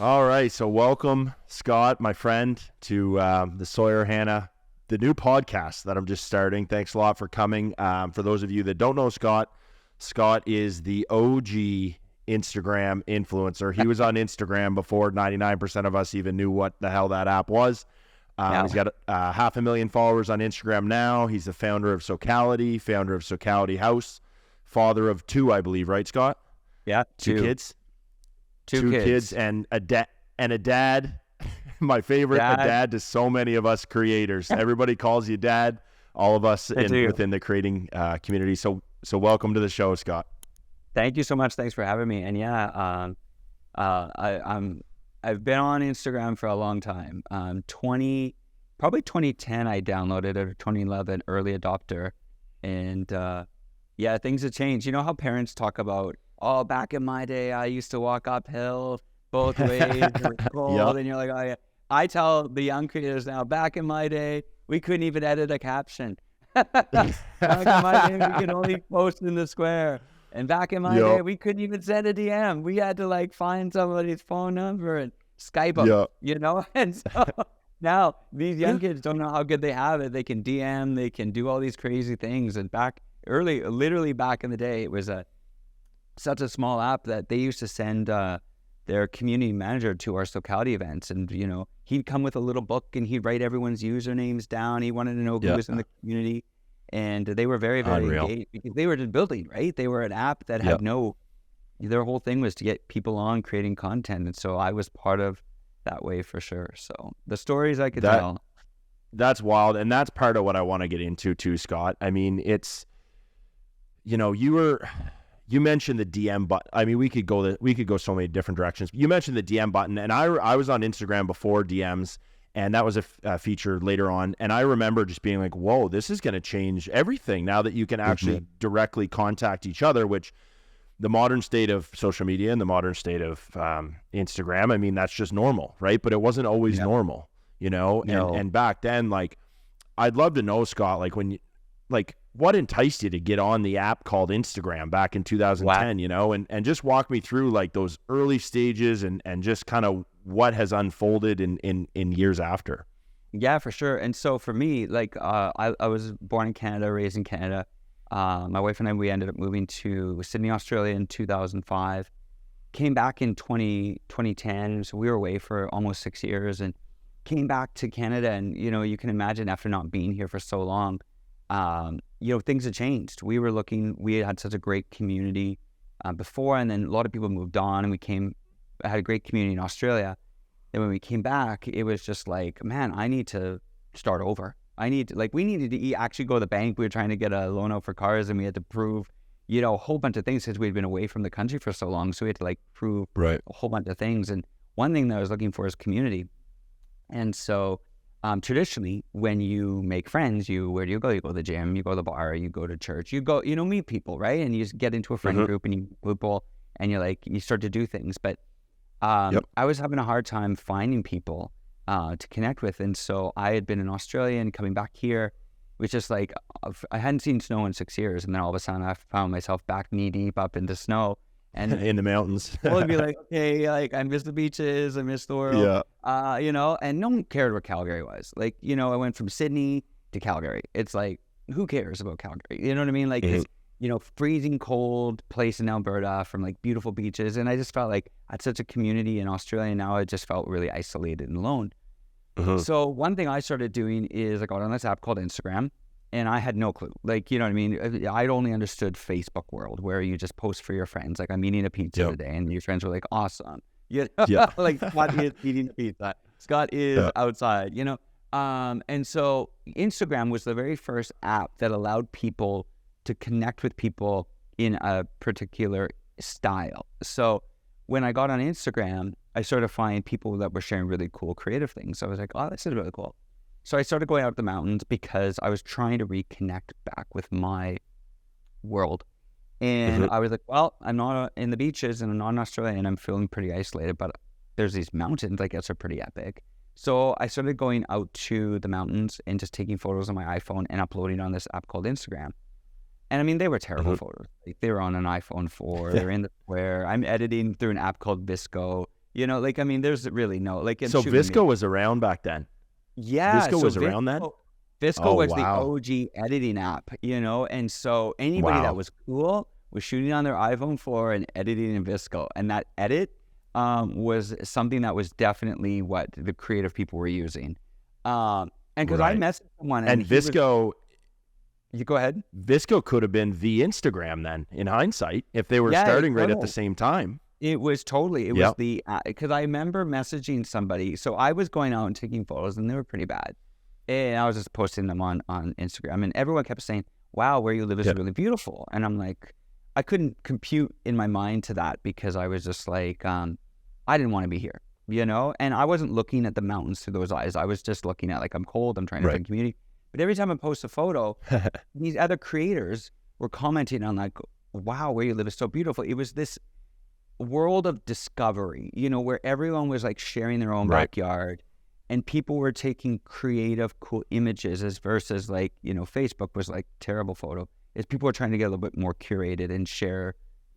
All right, so welcome, Scott, my friend, to the Sawyer Hannay, the new podcast that I'm just starting. Thanks a lot for coming. For those of you that don't know Scott, Scott is the OG Instagram influencer. He was on Instagram before 99% of us even knew what the hell that app was. He's got 500,000 followers on Instagram now. He's the founder of Socality, founder of Socality House, father of two, I believe, right, Scott? Yeah, two kids. Two kids and a dad. My favorite, a dad to so many of us creators. Everybody calls you dad. All of us within the creating community. So welcome to the show, Scott. Thank you so much. Thanks for having me. And I've been on Instagram for a long time. Probably 2010 I downloaded it, or 2011, early adopter. And things have changed. You know how parents talk about, oh, back in my day, I used to walk uphill both ways. It was cold. Yep. And you're like, oh, yeah. I tell the young creators now, back in my day, we couldn't even edit a caption. Back in my day, we could only post in the square. And back in my day, we couldn't even send a DM. We had to find somebody's phone number and Skype them, you know? And so now these young kids don't know how good they have it. They can DM, they can do all these crazy things. And literally back in the day, it was such a small app that they used to send their community manager to our Socality events. And, you know, he'd come with a little book and he'd write everyone's usernames down. He wanted to know who was in the community. And they were very, very engaged because they were just building, right? They were an app that had their whole thing was to get people on creating content. And so I was part of that way for sure. So the stories I could tell. That's wild. And that's part of what I want to get into too, Scott. I mean, it's, you know, you mentioned the DM button. I mean, we could go so many different directions. You mentioned the DM button, and I was on Instagram before DMs, and that was a feature later on. And I remember just being like, whoa, this is going to change everything now that you can actually directly contact each other, which the modern state of social media and the modern state of Instagram, I mean, that's just normal, right? But it wasn't always normal, you know? No. And back then, I'd love to know, Scott, what enticed you to get on the app called Instagram back in 2010, you know, and just walk me through those early stages and just kind of what has unfolded in years after. Yeah, for sure. And so for me, I was born in Canada, raised in Canada. My wife and I, we ended up moving to Sydney, Australia in 2005, came back in 2010. So we were away for almost 6 years and came back to Canada. And, you know, you can imagine after not being here for so long, you know, things had changed. We had such a great community before, and then a lot of people moved on, and I had a great community in Australia. And when we came back, it was just like, man, I need to start over. We needed to actually go to the bank. We were trying to get a loan out for cars, and we had to prove, you know, a whole bunch of things since we'd been away from the country for so long. So we had to prove a whole bunch of things. And one thing that I was looking for is community. And so traditionally, when you make friends, where do you go? You go to the gym, you go to the bar, you go to church, you go, you know, meet people, right? And you just get into a friend group and you meet people and you start to do things. But I was having a hard time finding people to connect with. And so I had been in Australia and coming back here, it was just I hadn't seen snow in 6 years. And then all of a sudden I found myself back knee deep up into snow. And in the mountains. Well, it'd be okay, I miss the beaches, I miss the world, you know, and no one cared where Calgary was. You know, I went from Sydney to Calgary. It's who cares about Calgary? You know what I mean? This, you know, freezing cold place in Alberta from beautiful beaches. And I just felt I had such a community in Australia. Now I just felt really isolated and alone. So one thing I started doing is I got on this app called Instagram. And I had no clue. You know what I mean? I'd only understood Facebook world, where you just post for your friends. I'm eating a pizza today, and your friends were like, awesome. You know? Scott is eating pizza. Scott is outside, you know? And so Instagram was the very first app that allowed people to connect with people in a particular style. So when I got on Instagram, I started to find people that were sharing really cool creative things. So I was like, oh, this is really cool. So I started going out to the mountains because I was trying to reconnect back with my world. And I was like, well, I'm not in the beaches and I'm not in Australia and I'm feeling pretty isolated, but there's these mountains, I guess, are pretty epic. So I started going out to the mountains and just taking photos on my iPhone and uploading on this app called Instagram. And I mean, they were terrible photos. They were on an iPhone 4. They're in the square. I'm editing through an app called Visco. You know, like, I mean, there's really no, like, So Visco was around back then. Yeah. Visco was around then? Visco was the OG editing app, you know, and so anybody that was cool was shooting on their iPhone 4 and editing in Visco, and that edit was something that was definitely what the creative people were using. And because I messaged someone, and Visco, you go ahead. Visco could have been the Instagram then, in hindsight, if they were starting right at the same time. It was totally. It was the because I remember messaging somebody. So I was going out and taking photos, and they were pretty bad. And I was just posting them on Instagram, and everyone kept saying, "Wow, where you live is really beautiful." And I'm like, I couldn't compute in my mind to that because I was just like, I didn't want to be here, you know. And I wasn't looking at the mountains through those eyes. I was just looking at, like, I'm cold. I'm trying to find community. But every time I post a photo, these other creators were commenting on, like, "Wow, where you live is so beautiful." It was this world of discovery, you know, where everyone was like sharing their own backyard, and people were taking creative, cool images as versus, like, you know, Facebook was like terrible photo. Is people were trying to get a little bit more curated and share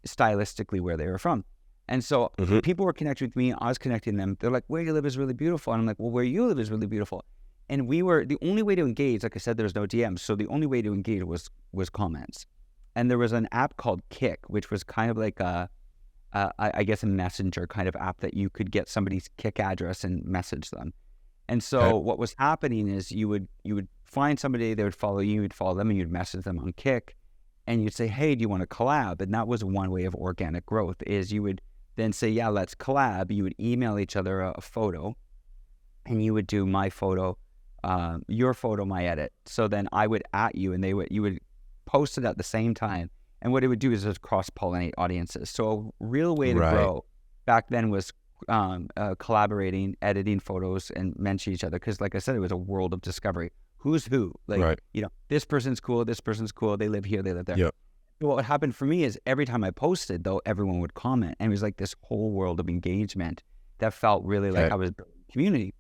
stylistically where they were from. And so people were connecting with me. I was connecting them. They're like, "Where you live is really beautiful." And I'm like, "Well, where you live is really beautiful." And we were, the only way to engage, like I said, there was no DMs. So the only way to engage was comments. And there was an app called Kik, which was kind of like I guess a messenger kind of app that you could get somebody's Kik address and message them. And so what was happening is you would find somebody, they would follow you, you'd follow them, and you'd message them on Kik, and you'd say, "Hey, do you want to collab?" And that was one way of organic growth, is you would then say, "Yeah, let's collab." You would email each other a photo, and you would do my photo, your photo, my edit. So then I would at you, and you would post it at the same time. And what it would do is just cross-pollinate audiences. So a real way to grow back then was collaborating, editing photos, and mention each other. Because, like I said, it was a world of discovery. Who's who? Like, you know, this person's cool, they live here, they live there. What happened for me is every time I posted, though, everyone would comment. And it was like this whole world of engagement that felt really like I was building a community.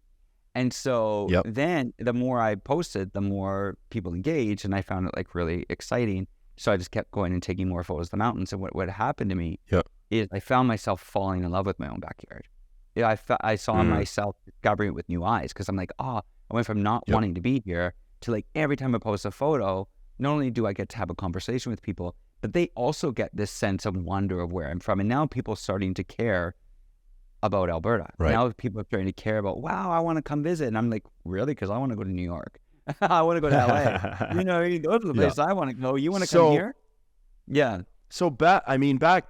And so then the more I posted, the more people engaged, and I found it like really exciting. So I just kept going and taking more photos of the mountains. And what happened to me is I found myself falling in love with my own backyard. Yeah, I saw myself discovering it with new eyes, because I'm like, I went from not wanting to be here to, like, every time I post a photo, not only do I get to have a conversation with people, but they also get this sense of wonder of where I'm from. And now people are starting to care about Alberta. Now people are starting to care about, wow, I want to come visit. And I'm like, really? Because I want to go to New York. I want to go to LA. You know, those are the places I want to go. You want to come here? Yeah. So back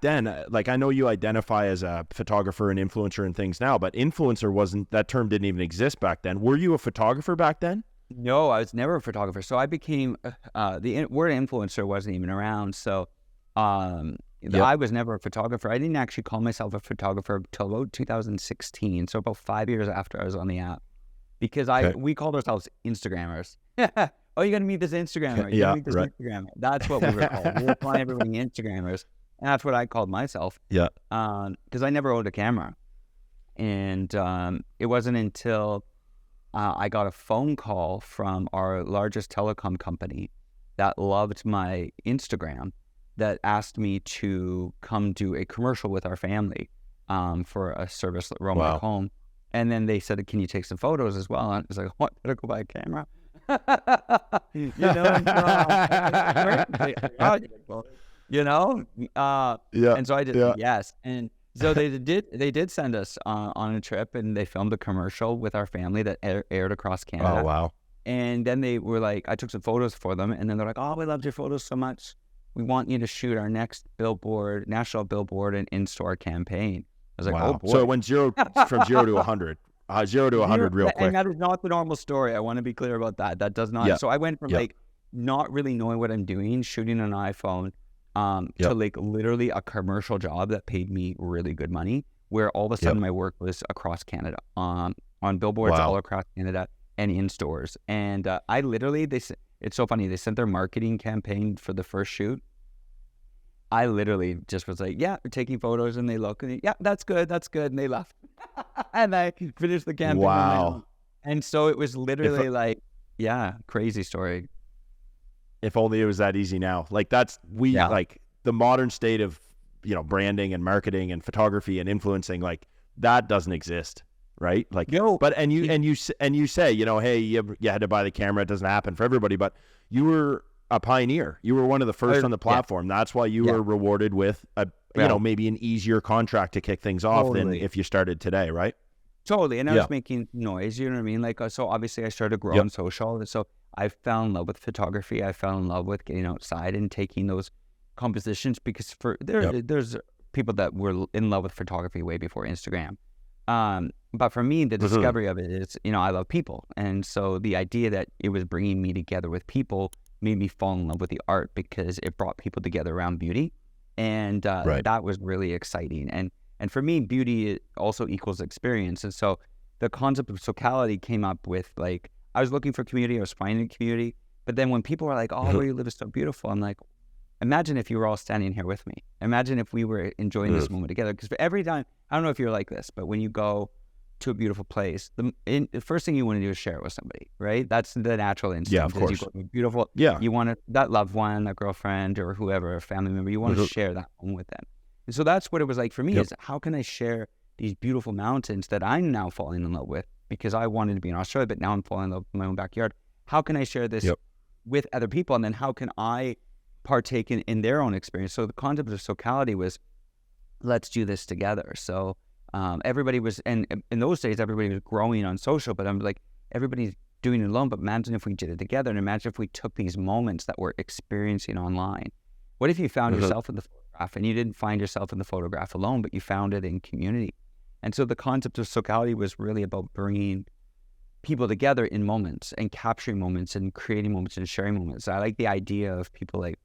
then, like, I know you identify as a photographer and influencer and things now, but influencer that term didn't even exist back then. Were you a photographer back then? No, I was never a photographer. So I became, the word influencer wasn't even around. So I was never a photographer. I didn't actually call myself a photographer until about 2016. So about 5 years after I was on the app. Because we called ourselves Instagrammers. Oh, you're going to meet this Instagrammer. You're going to meet this Instagrammer. That's what we were called. We were calling everybody Instagrammers. And that's what I called myself. Yeah. Because I never owned a camera. And it wasn't until I got a phone call from our largest telecom company that loved my Instagram, that asked me to come do a commercial with our family for a service at Rome Back Home. And then they said, "Can you take some photos as well?" And I was like, "What? Better go buy a camera." You know, and so I did. Yes, and so they did send us on a trip, and they filmed a commercial with our family that aired across Canada. Oh wow! And then they were like, I took some photos for them, and then they're like, "Oh, we loved your photos so much. We want you to shoot our next national billboard and in-store campaign." I was like, "Oh boy!" So it went from 0 to 100. 0 to 100 real quick. And that is not the normal story. I want to be clear about that. That does not. So I went from like not really knowing what I'm doing, shooting an iPhone, to like literally a commercial job that paid me really good money, where all of a sudden my work was across Canada, on billboards all across Canada and in stores. And I literally, it's so funny. They sent their marketing campaign for the first shoot. I literally just was like, "Yeah, we're taking photos," and they look, and that's good, and they left. And I finished the campaign. Wow. And so it was literally crazy story. If only it was that easy now. Like like the modern state of, you know, branding and marketing and photography and influencing, like that doesn't exist, right? Like, No. but and you say, you know, hey, you had to buy the camera. It doesn't happen for everybody, but you were a pioneer. You were one of the first on the platform. That's why you were rewarded with a, you know, maybe an easier contract to kick things off than if you started today, right? Totally. And I was making noise, you know what I mean? Like, so obviously I started growing social. And so I fell in love with photography. I fell in love with getting outside and taking those compositions, because there's people that were in love with photography way before Instagram. But for me, the discovery of it is, you know, I love people. And so the idea that it was bringing me together with people made me fall in love with the art, because it brought people together around beauty. And that was really exciting. And for me, beauty also equals experience. And so the concept of Socality came up with, like, I was looking for community, I was finding community. But then when people were like, oh, where you live is so beautiful, I'm like, imagine if you were all standing here with me. Imagine if we were enjoying this moment together. Because every time, I don't know if you're like this, but when you go to a beautiful place, the first thing you want to do is share it with somebody, right? That's the natural instinct. Yeah, of course. You go to a beautiful, you want that loved one, that girlfriend or whoever, a family member, you want to share that home with them. And so that's what it was like for me, is how can I share these beautiful mountains that I'm now falling in love with, because I wanted to be in Australia, but now I'm falling in love with my own backyard. How can I share this with other people? And then how can I partake in their own experience? So the concept of Socality was, let's do this together. So everybody was, and in those days, everybody was growing on social, but I'm like, everybody's doing it alone, but imagine if we did it together, and imagine if we took these moments that we're experiencing online. What if you found yourself in the photograph, and you didn't find yourself in the photograph alone, but you found it in community? And so the concept of Socality was really about bringing people together in moments and capturing moments and creating moments and sharing moments. I like the idea of people like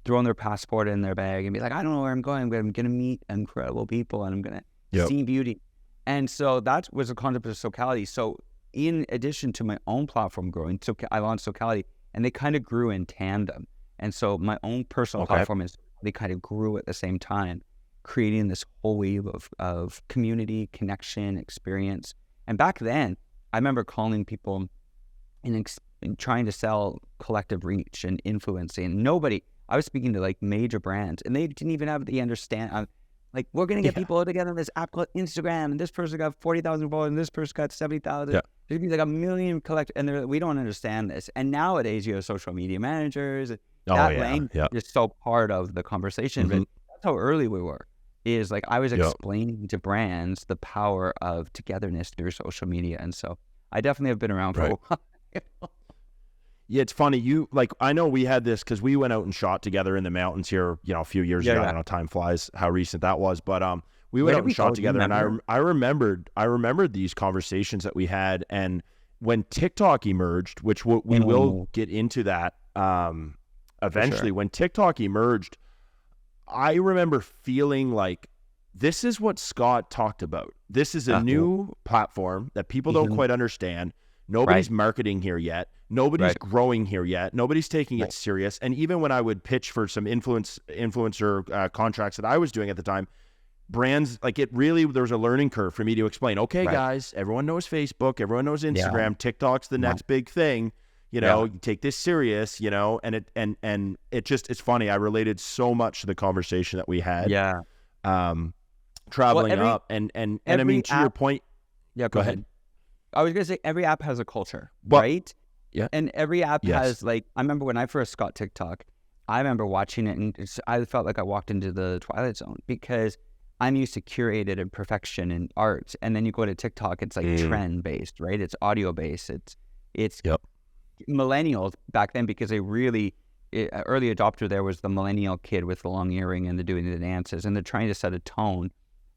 throwing their passport in their bag and be like, I don't know where I'm going, but I'm going to meet incredible people and I'm going to see beauty. And so that was the concept of Socality. So in addition to my own platform growing, so I launched Socality, and they kind of grew in tandem. And so my own personal platform is, they kind of grew at the same time, creating this whole wave of community, connection, experience. And back then, I remember calling people and trying to sell collective reach and influencing. I was speaking to like major brands, and they didn't even have the understand. Like, we're going to get people together on this app called Instagram, and this person got 40,000 followers, and this person got 70,000. There's going to be like 1 million and we don't understand this. And nowadays, you have social media managers. That language is so part of the conversation. But that's how early we were. Is like, I was explaining to brands the power of togetherness through social media. And so I definitely have been around for a while. Yeah, it's funny. I know we had this because we went out and shot together in the mountains here, you know, a few years ago. I know time flies, how recent that was, but we went out and shot together, and I remembered these conversations that we had. And when TikTok emerged, which we will get into that eventually, when TikTok emerged, I remember feeling like, this is what Scott talked about. This is a new platform that people don't quite understand. Nobody's marketing here yet. Nobody's growing here yet. Nobody's taking it serious. And even when I would pitch for some influencer contracts that I was doing at the time, brands, like, there was a learning curve for me to explain, okay, guys, everyone knows Facebook, everyone knows Instagram, TikTok's the next big thing. You know, you take this serious, you know, and it's funny. I related so much to the conversation that we had. Traveling up and I mean, to your point. Yeah, go ahead. I was going to say, every app has a culture, right? Yeah. And every app has, like, I remember when I first got TikTok, I remember watching it, and I felt like I walked into the Twilight Zone, because I'm used to curated and perfection and art. And then you go to TikTok, it's like trend based, right? It's audio based. It's millennials back then, because they really, early adopter there was the millennial kid with the long earring and doing the dances, and they're trying to set a tone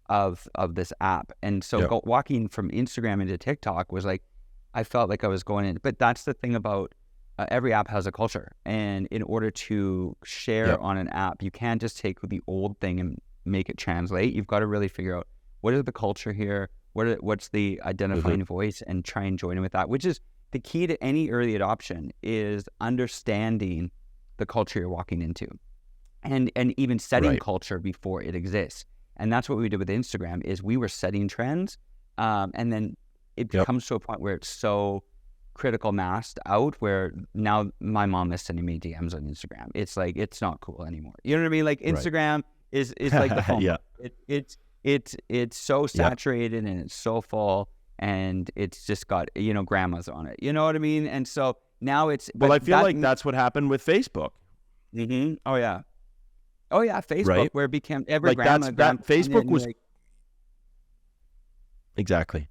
of this app. And so walking from Instagram into TikTok was like, I felt like I was going in. But that's the thing about every app has a culture. And in order to share on an app, you can't just take the old thing and make it translate. You've got to really figure out, what is the culture here? What's the identifying voice, and try and join in with that, which is the key to any early adoption, is understanding the culture you're walking into, and even setting culture before it exists. And that's what we did with Instagram, is we were setting trends. And then it comes to a point where it's so critical massed out, where now my mom is sending me DMs on Instagram. It's like, it's not cool anymore. You know what I mean? Like, Instagram is like the phone. it's so saturated and it's so full, and it's just got, you know, grandmas on it. You know what I mean? And so now it's... Well, I feel like that's what happened with Facebook. Mm-hmm. Oh, yeah. Oh, yeah, Facebook, right? where it became every like grandma... that Facebook was... Like, exactly.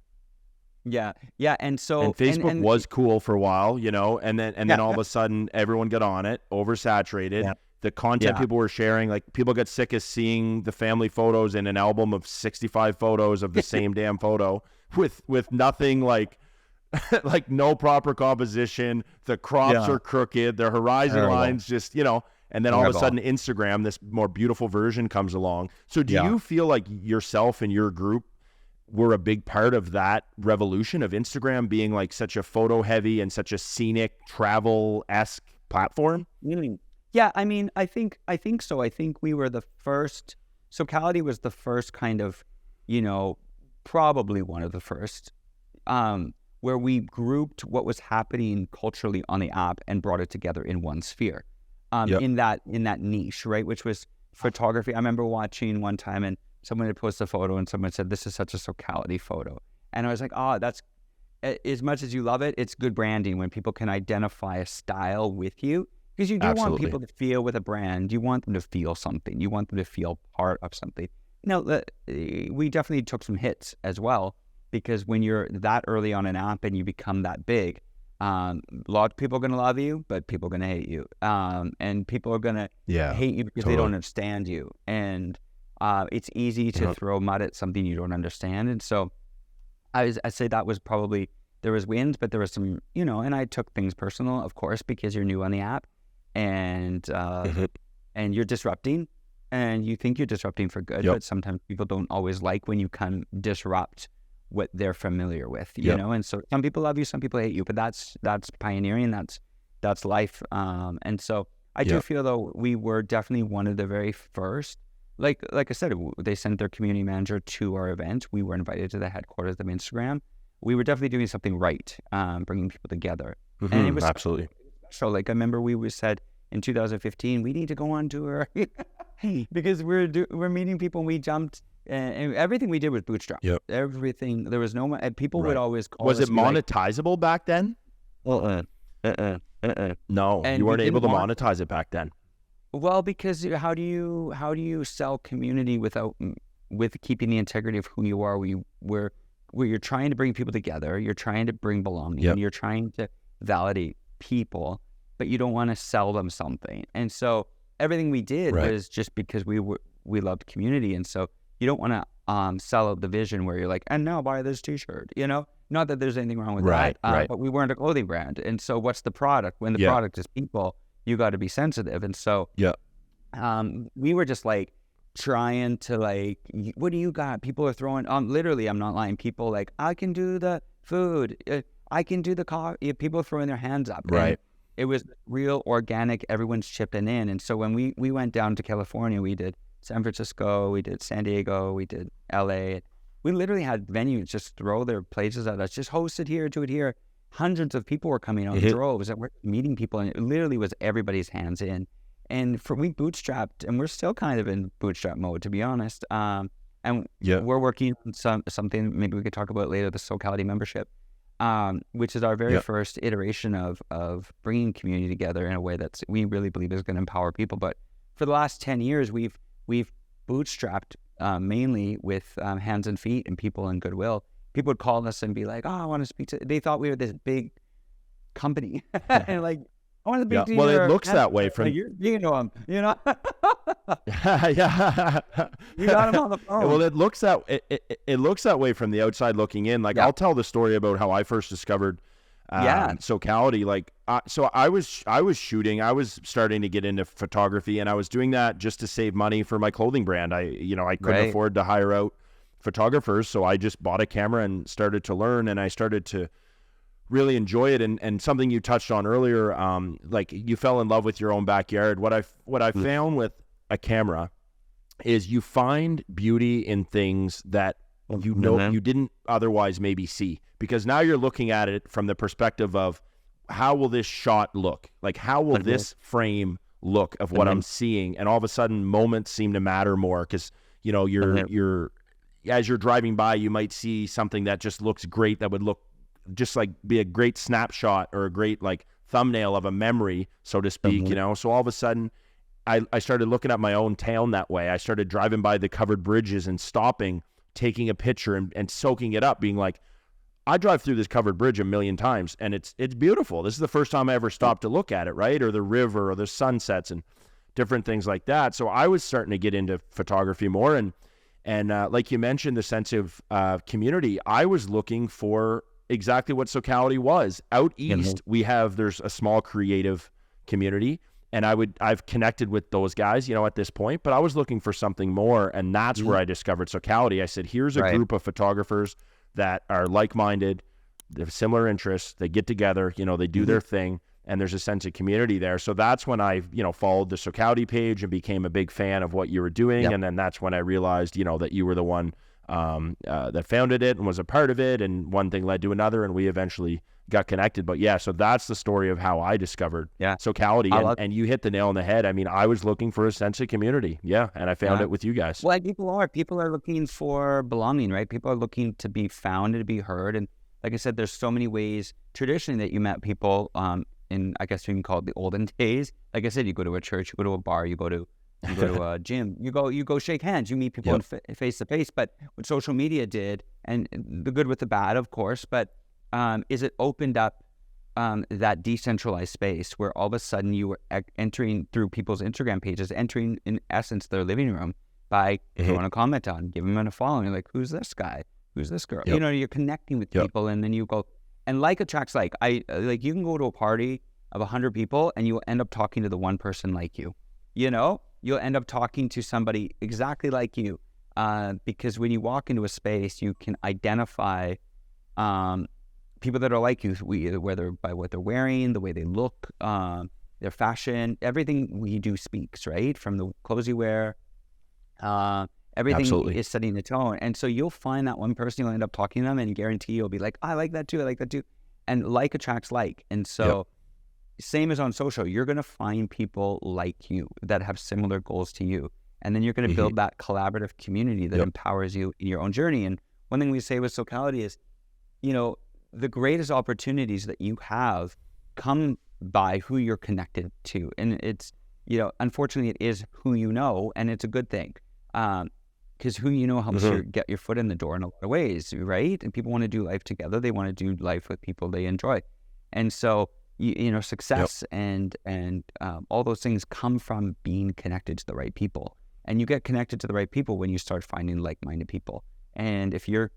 Yeah, yeah, and so... And Facebook was cool for a while, you know, and then all of a sudden, everyone got on it, oversaturated. Yeah. The content people were sharing, like, people got sick of seeing the family photos in an album of 65 photos of the same damn photo with nothing, like like no proper composition. The crops are crooked. The horizon lines just, you know, and then all of a sudden Instagram, this more beautiful version comes along. So do you feel like yourself and your group were a big part of that revolution of Instagram being like such a photo heavy and such a scenic travel-esque platform? Yeah, I mean, I think so. I think we were the first. Socality was the first kind of, you know, probably one of the first, where we grouped what was happening culturally on the app and brought it together in one sphere, in that niche, right? Which was photography. I remember watching one time, and someone had posted a photo, and someone said, "This is such a Socality photo," and I was like, "Oh, that's as much as you love it, it's good branding when people can identify a style with you." Because you do want people to feel with a brand. You want them to feel something. You want them to feel part of something. Now, we definitely took some hits as well, because when you're that early on an app and you become that big, a lot of people are going to love you, but people are going to hate you. And people are going to hate you because they don't understand you. And it's easy to throw mud at something you don't understand. And so I say that was probably, there was wins, but there was some, you know, and I took things personal, of course, because you're new on the app. And you're disrupting, and you think you're disrupting for good, but sometimes people don't always like when you can disrupt what they're familiar with, you know. And so some people love you, some people hate you, but that's pioneering, that's life. And so I do feel, though, we were definitely one of the very first. Like I said, they sent their community manager to our event. We were invited to the headquarters of Instagram. We were definitely doing something right, bringing people together, and it was absolutely. So, like, I remember we said in 2015, we need to go on tour because we're meeting people, and we jumped, and everything we did was bootstrap. Everything. There was no, people would always call Was us, it monetizable back then? No, and you weren't able to monetize it back then. Well, because how do you sell community with keeping the integrity of who you are? Where you're trying to bring people together, you're trying to bring belonging, and you're trying to validate people, but you don't want to sell them something. And so everything we did was just because we loved community. And so you don't want to sell out the vision where you're like, and now buy this t-shirt, you know, not that there's anything wrong with that, but we weren't a clothing brand. And so what's the product? When the product is people, you got to be sensitive. And so we were just like trying to, like, what do you got? People are throwing literally, I'm not lying, people like, I can do the food, I can do the coffee. People throwing their hands up. And it was real organic. Everyone's chipping in. And so when we went down to California, we did San Francisco, we did San Diego, we did LA. We literally had venues just throw their places at us, just host it here, do it here. Hundreds of people were coming on droves, and we're meeting people, and it literally was everybody's hands in. And we bootstrapped, and we're still kind of in bootstrap mode, to be honest. And we're working on something maybe we could talk about later, the Socality membership. Which is our very first iteration of bringing community together in a way that we really believe is going to empower people. But for the last 10 years, we've bootstrapped mainly with hands and feet and people and goodwill. People would call us and be like, "Oh, I want to speak to." They thought we were this big company, and like, I want to speak to you. Well, it looks that way from you know them, you know. Yeah, you got him on the phone. Well, it looks that way from the outside looking in. Like, I'll tell the story about how I first discovered Socality. Like, so I was shooting. I was starting to get into photography, and I was doing that just to save money for my clothing brand. I couldn't afford to hire out photographers, so I just bought a camera and started to learn, and I started to really enjoy it. And something you touched on earlier, like, you fell in love with your own backyard. What I found with a camera is you find beauty in things that you didn't otherwise maybe see, because now you're looking at it from the perspective of, how will this shot look? Like, how will this frame look of what I'm seeing? And all of a sudden moments seem to matter more, because, you know, you're as you're driving by, you might see something that just looks great, that would look just like be a great snapshot or a great like thumbnail of a memory, so to speak, you know? So all of a sudden I started looking at my own town that way. I started driving by the covered bridges and stopping, taking a picture and soaking it up, being like, I drive through this covered bridge a million times and it's beautiful. This is the first time I ever stopped to look at it, right? Or the river or the sunsets and different things like that. So I was starting to get into photography more. And like you mentioned, the sense of community, I was looking for exactly what Socality was. Out east, there's a small creative community, and I've connected with those guys, you know, at this point, but I was looking for something more, and that's where I discovered Socality. I said, here's a group of photographers that are like-minded, they have similar interests, they get together, you know, they do their thing, and there's a sense of community there. So that's when I, you know, followed the Socality page and became a big fan of what you were doing. And then that's when I realized, you know, that you were the one that founded it and was a part of it. And one thing led to another, and we eventually got connected. But yeah, so that's the story of how I discovered Socality. And you hit the nail on the head. I mean, I was looking for a sense of community. Yeah. And I found it with you guys. Well, people are looking for belonging, right? People are looking to be found and to be heard. And like I said, there's so many ways traditionally that you met people, in, I guess you can call it the olden days. Like I said, you go to a church, you go to a bar, you go to a gym, you go shake hands, you meet people face to face. But what social media did, and the good with the bad, of course, but is it opened up that decentralized space where all of a sudden you were entering through people's Instagram pages, entering in essence their living room by throwing a comment on, giving them a follow. You're like, who's this guy? Who's this girl? You know, you're connecting with people, and then you go. And like attracts like. You can go to a party of 100 people and you'll end up talking to the one person like you. You know, you'll end up talking to somebody exactly like you, because when you walk into a space, you can identify people that are like you, whether by what they're wearing, the way they look, their fashion, everything we do speaks, right? From the clothes you wear, everything is setting the tone. And so you'll find that one person, you'll end up talking to them, and guarantee you'll be like, I like that too. I like that too. And like attracts like. And so same as on social, you're going to find people like you that have similar goals to you. And then you're going to build that collaborative community that empowers you in your own journey. And one thing we say with Socality is, you know, the greatest opportunities that you have come by who you're connected to. And it's, you know, unfortunately it is who you know, and it's a good thing. Because who you know helps you get your foot in the door in a lot of ways, right? And people want to do life together. They want to do life with people they enjoy. And so, you know, success and all those things come from being connected to the right people. And you get connected to the right people when you start finding like-minded people. And if you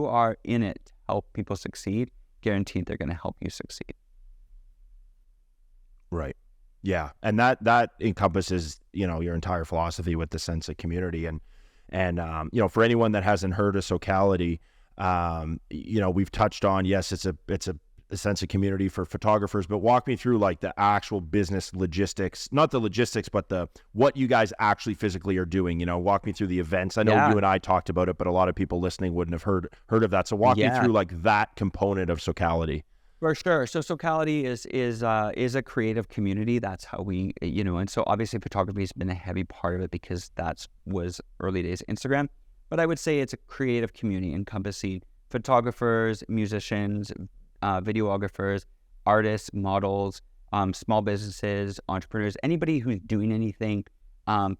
are in it to help people succeed, guaranteed they're going to help you succeed. Right. Yeah. And that encompasses, you know, your entire philosophy with the sense of community. And you know, for anyone that hasn't heard of Socality, you know, we've touched on, yes, it's a sense of community for photographers, but walk me through like the actual business logistics, not the logistics, but what you guys actually physically are doing. You know, walk me through the events. I know you and I talked about it, but a lot of people listening wouldn't have heard of that. So walk me through like that component of Socality. For sure. So Socality is a creative community. That's how we, you know, and so obviously photography has been a heavy part of it because was early days Instagram. But I would say it's a creative community encompassing photographers, musicians, videographers, artists, models, small businesses, entrepreneurs, anybody who's doing anything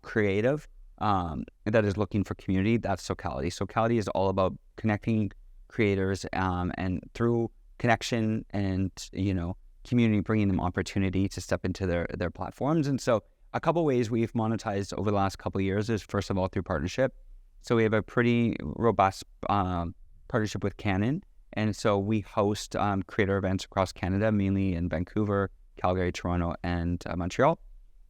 creative that is looking for community. That's Socality. Socality is all about connecting creators and through connection and, you know, community, bringing them opportunity to step into their platforms. And so a couple ways we've monetized over the last couple of years is, first of all, through partnership. So we have a pretty robust partnership with Canon. And so we host creator events across Canada, mainly in Vancouver, Calgary, Toronto, and Montreal.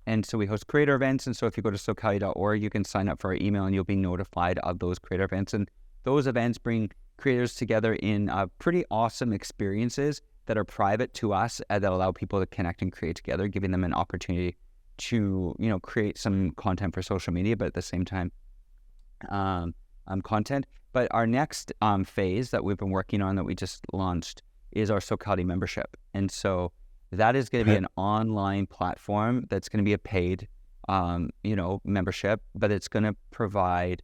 And so we host creator events. And so if you go to socality.org, you can sign up for our email and you'll be notified of those creator events. And those events bring creators together in pretty awesome experiences that are private to us that allow people to connect and create together, giving them an opportunity to, you know, create some content for social media, but at the same time, content. But our next phase that we've been working on that we just launched is our Socality membership. And so that is going to be an online platform that's going to be a paid, you know, membership, but it's going to provide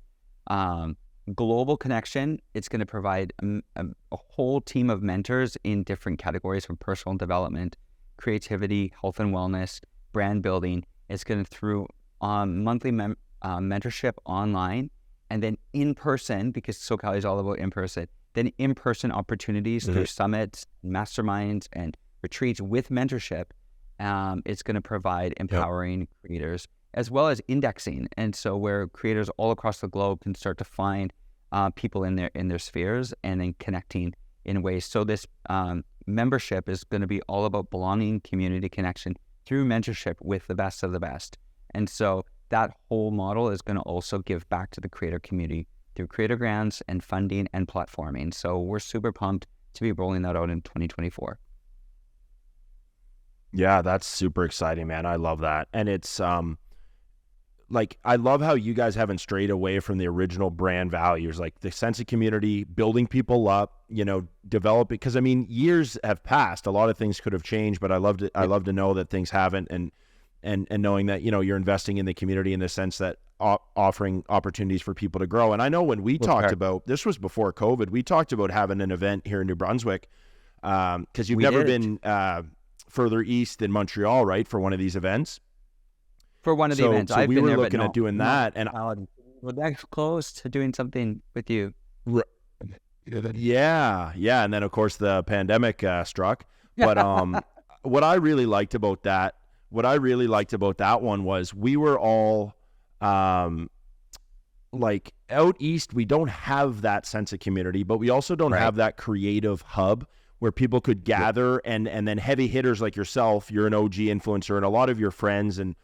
Global connection, it's going to provide a whole team of mentors in different categories from personal development, creativity, health and wellness, brand building. It's going to through monthly mentorship online, and then in person, because Socality is all about in person, then in-person opportunities through summits, masterminds, and retreats with mentorship. It's going to provide empowering creators, as well as indexing. And so where creators all across the globe can start to find people in their spheres, and then connecting in ways. So this membership is going to be all about belonging, community connection through mentorship with the best of the best. And so that whole model is going to also give back to the creator community through creator grants and funding and platforming. So we're super pumped to be rolling that out in 2024. Yeah, that's super exciting, man. I love that. And it's like, I love how you guys haven't strayed away from the original brand values, like the sense of community, building people up, develop it. Because I mean, years have passed. A lot of things could have changed, but I love to know that things haven't, and knowing that, you're investing in the community in the sense that offering opportunities for people to grow. And I know when we talked about, this was before COVID, we talked about having an event here in New Brunswick, because you've never been further east than Montreal, right, for one of these events. For one of the events, so I've we been were there, looking but at doing that, and we're that close to doing something with you. Yeah, and then of course the pandemic struck. But what I really liked about that one was we were all like out east. We don't have that sense of community, but we also don't have that creative hub where people could gather, and then heavy hitters like yourself. You're an OG influencer, and a lot of your friends and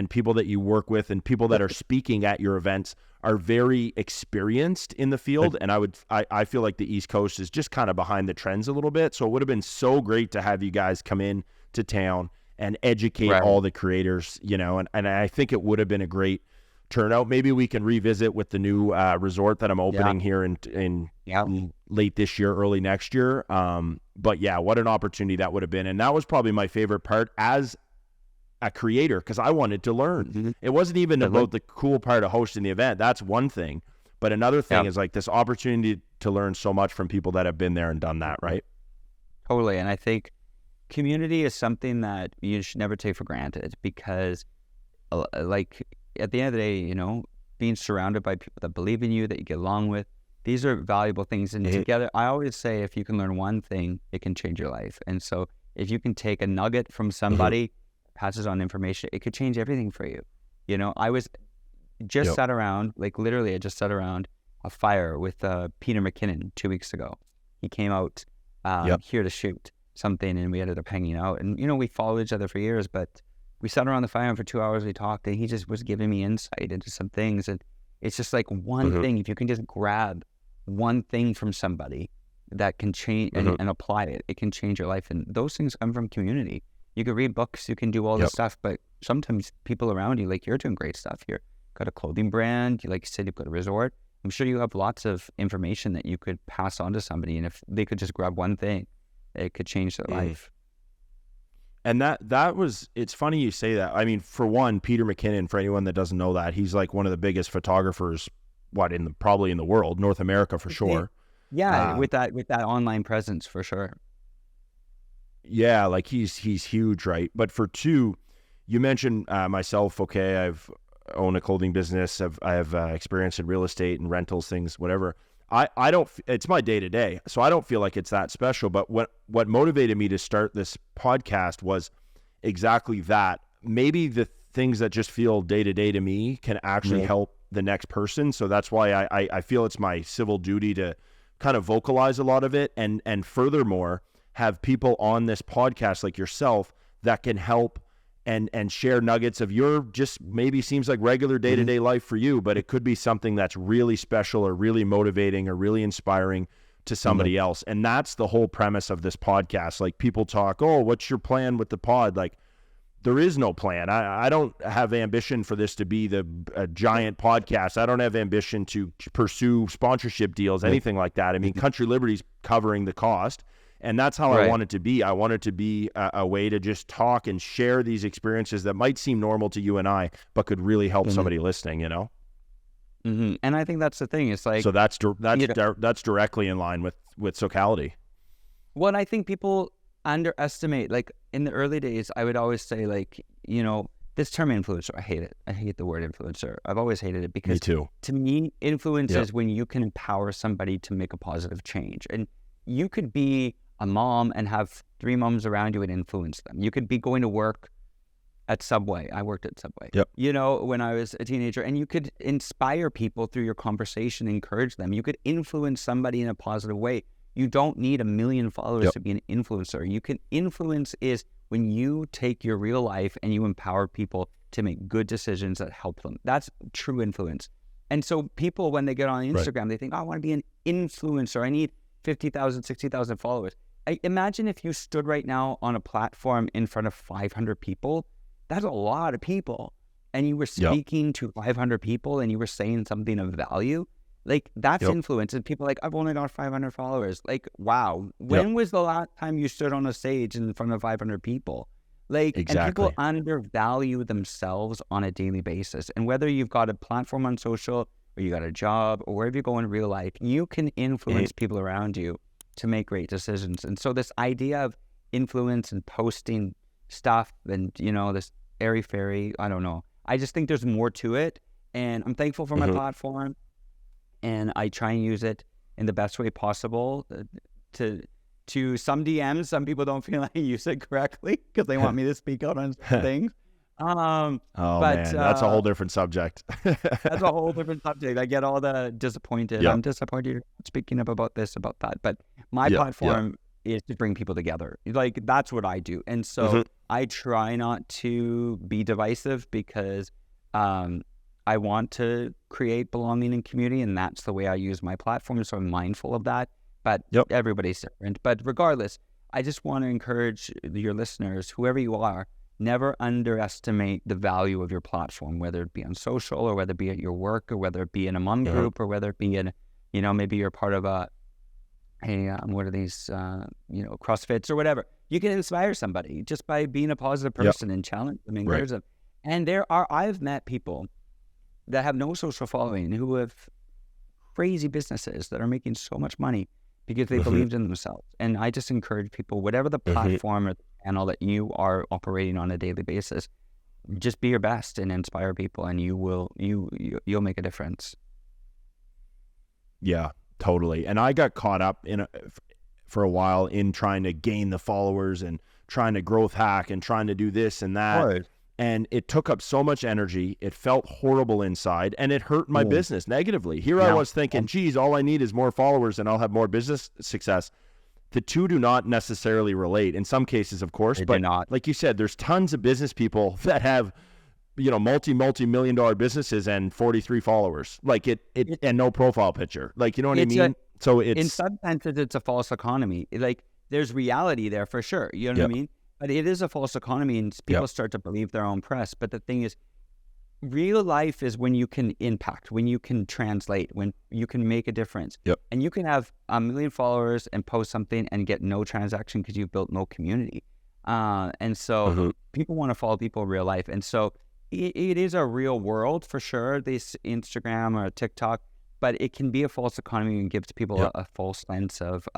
people that you work with and people that are speaking at your events are very experienced in the field. And I feel like the East Coast is just kind of behind the trends a little bit. So it would have been so great to have you guys come in to town and educate all the creators, and I think it would have been a great turnout. Maybe we can revisit with the new resort that I'm opening here in late this year, early next year. But yeah, what an opportunity that would have been. And that was probably my favorite part as a creator, because I wanted to learn. It wasn't even about the cool part of hosting the event. That's one thing. But another thing is like this opportunity to learn so much from people that have been there and done that, right? Totally. And I think community is something that you should never take for granted, because like at the end of the day, being surrounded by people that believe in you, that you get along with, these are valuable things. And together, I always say, if you can learn one thing, it can change your life. And so if you can take a nugget from somebody, passes on information, it could change everything for you. I was just sat around, like literally I just sat around a fire with Peter McKinnon 2 weeks ago. He came out here to shoot something, and we ended up hanging out. And, we followed each other for years, but we sat around the fire, and for 2 hours we talked, and he just was giving me insight into some things. And it's just like one thing, if you can just grab one thing from somebody that can change and apply it, it can change your life. And those things come from community. You can read books, you can do all this stuff, but sometimes people around you, like, you're doing great stuff. You've got a clothing brand, like you said, you've got a resort. I'm sure you have lots of information that you could pass on to somebody, and if they could just grab one thing, it could change their life. And that was, it's funny you say that. I mean, for one, Peter McKinnon, for anyone that doesn't know that, he's like one of the biggest photographers, probably in the world, North America for sure. Yeah, with that online presence for sure. Yeah, like he's huge, right? But for two, you mentioned myself. Okay, I've owned a clothing business. I have experience in real estate and rentals, things, whatever. I don't. It's my day to day, so I don't feel like it's that special. But what motivated me to start this podcast was exactly that. Maybe the things that just feel day to day to me can actually help the next person. So that's why I feel it's my civil duty to kind of vocalize a lot of it, and furthermore, have people on this podcast like yourself that can help and share nuggets of your just maybe seems like regular day-to-day life for you, but it could be something that's really special or really motivating or really inspiring to somebody else. And that's the whole premise of this podcast. Like, people talk, oh, what's your plan with the pod? Like, there is no plan. I don't have ambition for this to be a giant podcast. I don't have ambition to pursue sponsorship deals, anything like that. I mean, Country Liberty's covering the cost. And that's how I want it to be. I want it to be a way to just talk and share these experiences that might seem normal to you and I, but could really help somebody listening, And I think that's the thing. It's like, so that's directly in line with Socality. What I think people underestimate, like in the early days, I would always say, like, this term influencer, I hate it. I hate the word influencer. I've always hated it because Me too. To me, influence is when you can empower somebody to make a positive change. And you could be a mom and have 3 moms around you and influence them. You could be going to work at Subway. I worked at Subway, when I was a teenager, and you could inspire people through your conversation, encourage them. You could influence somebody in a positive way. You don't need 1 million followers to be an influencer. You can influence is when you take your real life and you empower people to make good decisions that help them. That's true influence. And so people, when they get on Instagram, they think, I want to be an influencer. I need 50,000, 60,000 followers. Imagine if you stood right now on a platform in front of 500 people. That's a lot of people. And you were speaking to 500 people and you were saying something of value. Like, that's influence. And people are like, I've only got 500 followers. Like, wow. When was the last time you stood on a stage in front of 500 people? Like, and people undervalue themselves on a daily basis. And whether you've got a platform on social or you got a job or wherever you go in real life, you can influence people around you to make great decisions. And so this idea of influence and posting stuff and, this airy-fairy, I don't know. I just think there's more to it. And I'm thankful for my platform. And I try and use it in the best way possible to some DMs. Some people don't feel like I use it correctly because they want me to speak out on things. Man, that's a whole different subject. That's a whole different subject. I get all the disappointed. I'm disappointed speaking up about this, about that. But my platform is to bring people together. Like, that's what I do. And so I try not to be divisive because I want to create belonging and community, and that's the way I use my platform. So I'm mindful of that. But everybody's different. But regardless, I just want to encourage your listeners, whoever you are, never underestimate the value of your platform, whether it be on social or whether it be at your work or whether it be in a mom group or whether it be in, maybe you're part of what are these, CrossFits or whatever. You can inspire somebody just by being a positive person and challenge them and encourage them. And I've met people that have no social following who have crazy businesses that are making so much money because they believed in themselves. And I just encourage people, whatever the platform or the channel that you are operating on a daily basis, just be your best and inspire people, and you'll make a difference. Yeah, totally. And I got caught up for a while in trying to gain the followers and trying to growth hack and trying to do this and that. Right. And it took up so much energy. It felt horrible inside, and it hurt my business negatively. Here I was thinking, geez, all I need is more followers and I'll have more business success. The two do not necessarily relate. In some cases, of course, but not. Like you said, there's tons of business people that have, multi-million dollar businesses and 43 followers. Like it and no profile picture. Like, you know what I mean? So in some senses, it's a false economy. Like, there's reality there for sure. You know what I mean? But it is a false economy, and people start to believe their own press. But the thing is, real life is when you can impact, when you can translate, when you can make a difference. And you can have 1 million followers and post something and get no transaction because you've built no community. And so people want to follow people in real life. And so it is a real world for sure, this Instagram or TikTok, but it can be a false economy and gives people a false sense of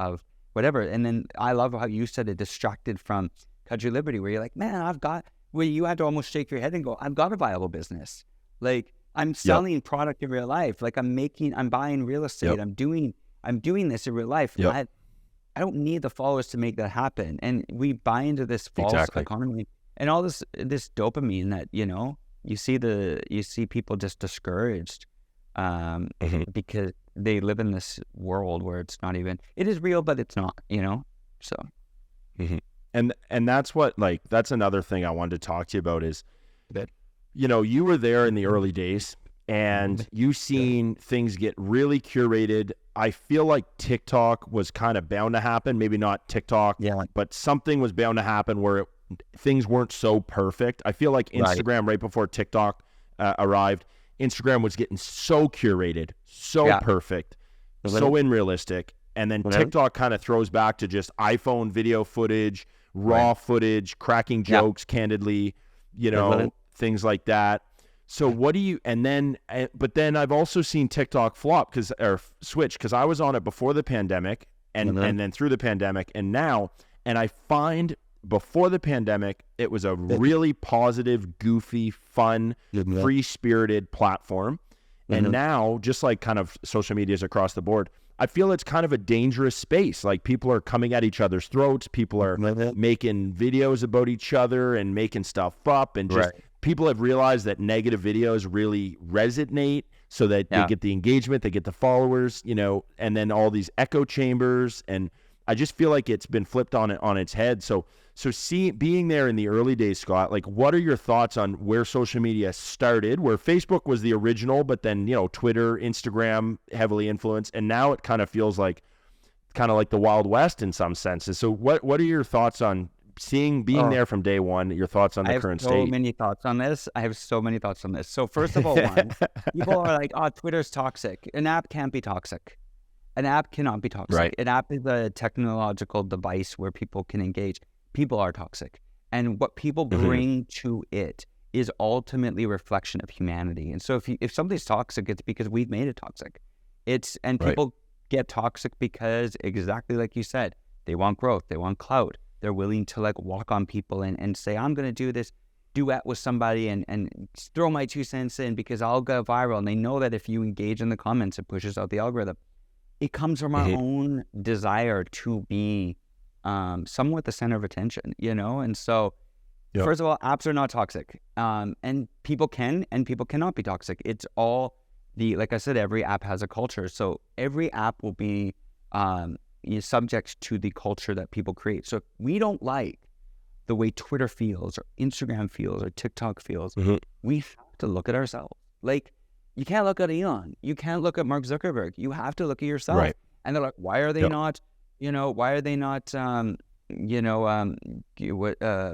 whatever. And then I love how you said it, distracted from Country Liberty, where you're like, man, where you had to almost shake your head and go, I've got a viable business. Like, I'm selling product in real life. Like, I'm buying real estate. I'm doing this in real life. I don't need the followers to make that happen. And we buy into this false economy and all this dopamine that, you see people just discouraged because they live in this world where it is real, but it's not, so. And that's that's another thing I wanted to talk to you about is that, you were there in the early days and you seen things get really curated. I feel like TikTok was kind of bound to happen, maybe not TikTok, but something was bound to happen where things weren't so perfect. I feel like Instagram right before TikTok arrived, Instagram was getting so curated, so perfect, so unrealistic. And then TikTok kind of throws back to just iPhone video footage, raw footage, cracking jokes, candidly, things like that. So what do you, but then I've also seen TikTok flop or switch, because I was on it before the pandemic and then through the pandemic and now, and I find before the pandemic, it was a really positive, goofy, fun, free-spirited platform. And now, just like kind of social medias across the board, I feel it's kind of a dangerous space. Like, people are coming at each other's throats. People are making videos about each other and making stuff up, and just people have realized that negative videos really resonate, so that they get the engagement, they get the followers, and then all these echo chambers. And I just feel like it's been flipped on its head. So being there in the early days, Scott, like, what are your thoughts on where social media started, where Facebook was the original, but then, Twitter, Instagram heavily influenced, and now it kind of feels like the Wild West in some senses. So what are your thoughts on being there from day one, your thoughts on the current state? I have so many thoughts on this. So first of all, people are like, oh, Twitter's toxic. An app can't be toxic. An app cannot be toxic. Right. An app is a technological device where people can engage. People are toxic. And what people bring to it is ultimately a reflection of humanity. And so if something's toxic, it's because we've made it toxic. People get toxic because, exactly like you said, they want growth, they want clout. They're willing to walk on people and say, I'm going to do this duet with somebody and throw my 2 cents in because I'll go viral. And they know that if you engage in the comments, it pushes out the algorithm. It comes from our own desire to be somewhat the center of attention, And so, first of all, apps are not toxic. And people can and people cannot be toxic. It's all like I said, every app has a culture. So every app will be subject to the culture that people create. So if we don't like the way Twitter feels or Instagram feels or TikTok feels, we have to look at ourselves. Like, you can't look at Elon. You can't look at Mark Zuckerberg. You have to look at yourself. Right. And they're like, why are they not,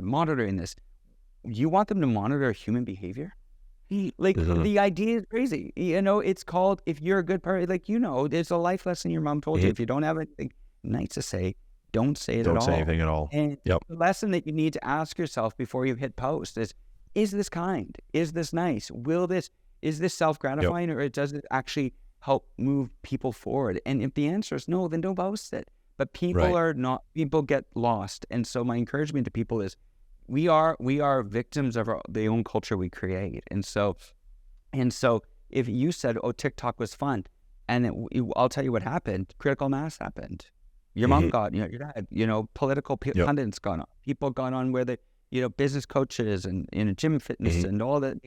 monitoring this? You want them to monitor human behavior? The idea is crazy. It's called, if you're a good person, there's a life lesson your mom told you. If you don't have anything nice to say, don't say it at all. Don't say anything at all. And the lesson that you need to ask yourself before you hit post is this kind? Is this nice? Is this self-gratifying, or does it actually help move people forward? And if the answer is no, then don't post it. But people get lost. And so my encouragement to people is, we are victims of the own culture we create. And so if you said, oh, TikTok was fun, and I'll tell you what happened. Critical mass happened. Your mom got, your dad, political pundits got on. People got on where business coaches and gym fitness and all that.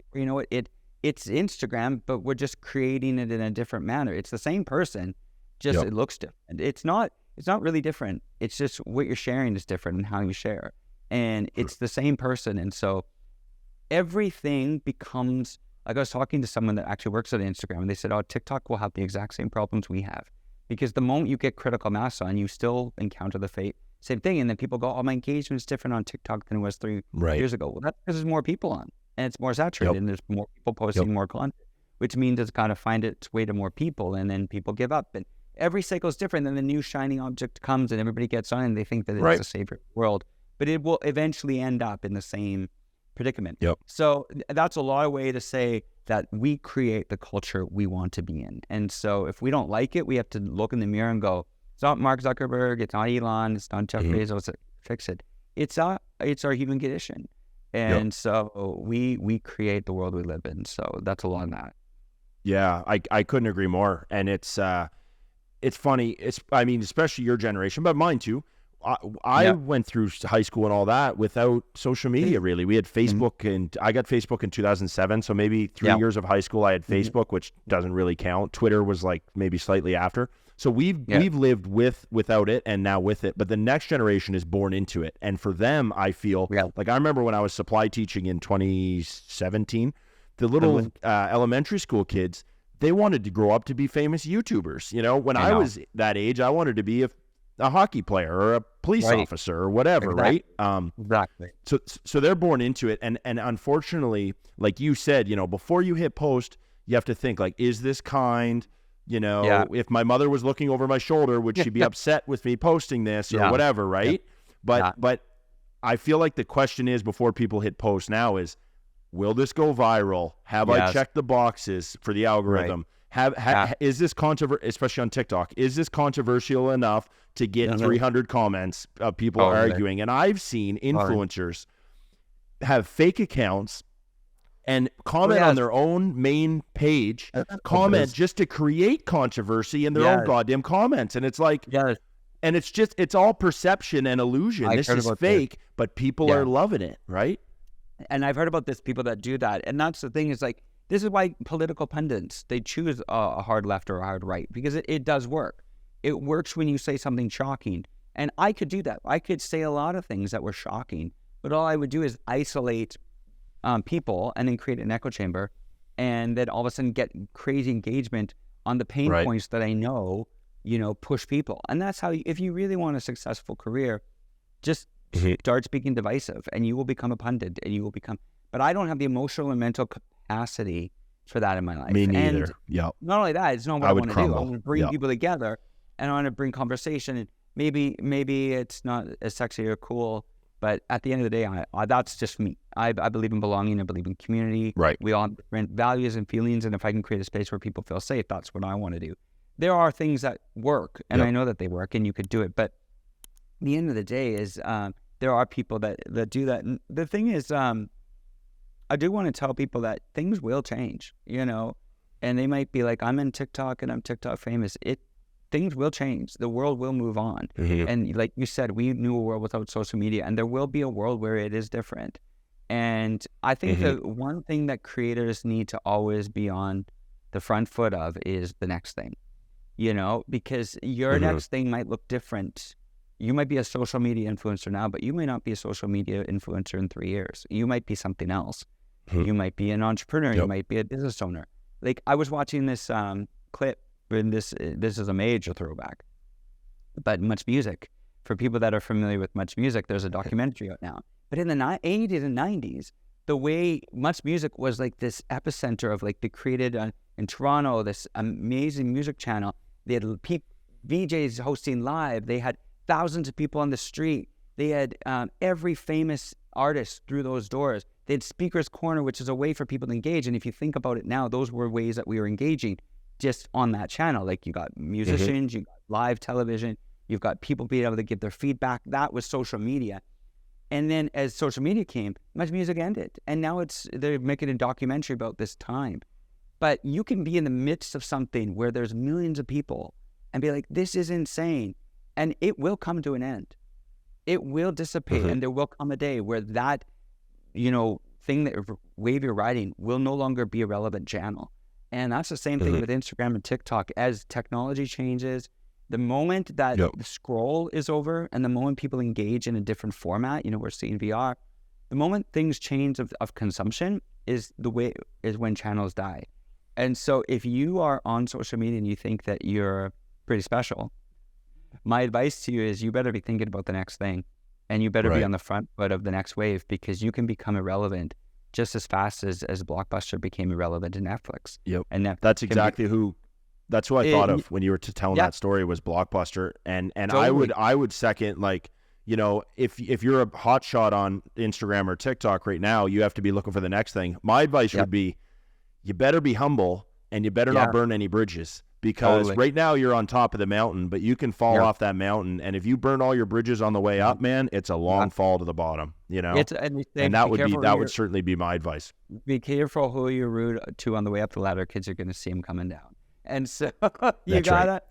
It's Instagram, but we're just creating it in a different manner. It's the same person, just it looks different. It's not really different. It's just what you're sharing is different and how you share. And it's the same person. And so everything becomes, like, I was talking to someone that actually works at Instagram, and they said, oh, TikTok will have the exact same problems we have. Because the moment you get critical mass on, you still encounter the same thing. And then people go, oh, my engagement is different on TikTok than it was 3 years ago. Well, that's because there's more people on, and it's more saturated, and there's more people posting more content, which means it's got to find its way to more people, and then people give up. And every cycle is different. Then the new shining object comes, and everybody gets on, and they think that it's the savior of the world. But it will eventually end up in the same predicament. So that's a lot of way to say that we create the culture we want to be in. And so if we don't like it, we have to look in the mirror and go, it's not Mark Zuckerberg, it's not Elon, it's not Jeff Bezos, fix it. It's our human condition. And so we create the world we live in. So that's a lot of that. Yeah, I couldn't agree more. And it's funny. Especially your generation, but mine too. I went through high school and all that without social media, really. We had Facebook, and I got Facebook in 2007. So maybe 3 years of high school, I had Facebook, which doesn't really count. Twitter was like maybe slightly after. So we've lived without it, and now with it. But the next generation is born into it. And for them, I feel like, I remember when I was supply teaching in 2017, the little elementary school kids, they wanted to grow up to be famous YouTubers. When I was that age, I wanted to be a hockey player or a police officer or whatever, right? Exactly. So they're born into it, and unfortunately, like you said, before you hit post, you have to think, like, is this kind? If my mother was looking over my shoulder, would she be upset with me posting this or whatever, right? But I feel like the question is, before people hit post now, is will this go viral? Have I checked the boxes for the algorithm? Is this controversial, especially on TikTok, is this controversial enough to get 300 comments of people arguing? And I've seen influencers have fake accounts and comment on their own main page, comment just to create controversy in their own goddamn comments. And it's like, and it's all perception and illusion. This is fake, but people are loving it, right? And I've heard about this, people that do that. And that's the thing, is like, this is why political pundits, they choose a hard left or a hard right, because it does work. It works when you say something shocking. And I could do that. I could say a lot of things that were shocking, but all I would do is isolate people and then create an echo chamber, and then all of a sudden get crazy engagement on the pain points that I know, push people. And that's how, if you really want a successful career, just start speaking divisive, and you will become a pundit, and you will become, but I don't have the emotional and mental capacity for that in my life. Me neither. Not only that, it's not what I want to do. I want to bring people together, and I want to bring conversation, and maybe it's not as sexy or cool, but at the end of the day, I that's just me. I believe in belonging. I believe in community. Right. We all have different values and feelings, and if I can create a space where people feel safe, that's what I want to do. There are things that work, and I know that they work, and you could do it. But at the end of the day is there are people that do that. And the thing is, I do want to tell people that things will change, and they might be like, I'm in TikTok and I'm TikTok famous. Things will change. The world will move on. And like you said, we knew a world without social media, and there will be a world where it is different. And I think the one thing that creators need to always be on the front foot of is the next thing, because your next thing might look different. You might be a social media influencer now, but you may not be a social media influencer in 3 years. You might be something else. You might be an entrepreneur. You might be a business owner. Like, I was watching this clip, and this is a major throwback, but Much Music. For people that are familiar with Much Music, there's a documentary out now. But in the 80s and 90s, the way Much Music was like this epicenter of, like, they created in Toronto this amazing music channel. They had VJs hosting live. They had thousands of people on the street. They had every famous artist through those doors. They had Speaker's Corner, which is a way for people to engage. And if you think about it now, those were ways that we were engaging just on that channel. Like, you got musicians, you got live television, you've got people being able to give their feedback. That was social media. And then as social media came, Much Music ended. And now they're making a documentary about this time. But you can be in the midst of something where there's millions of people and be like, this is insane. And it will come to an end. It will dissipate, and there will come a day where that, thing, that wave you're riding, will no longer be a relevant channel. And that's the same thing with Instagram and TikTok. As technology changes, the moment that the scroll is over, and the moment people engage in a different format, we're seeing VR, the moment things change of consumption is when channels die. And so if you are on social media and you think that you're pretty special, my advice to you is you better be thinking about the next thing, and you better be on the front foot of the next wave, because you can become irrelevant just as fast as Blockbuster became irrelevant in Netflix. And Netflix that's who I thought of when you were telling that story, was Blockbuster. And totally. I would second, like, if you're a hotshot on Instagram or TikTok right now, you have to be looking for the next thing. My advice would be, you better be humble, and you better not burn any bridges. Because right now you're on top of the mountain, but you can fall off that mountain. And if you burn all your bridges on the way up, man, it's a long fall to the bottom, and that would certainly be my advice. Be careful who you root to on the way up the ladder. Kids are going to see them coming down. And so you gotta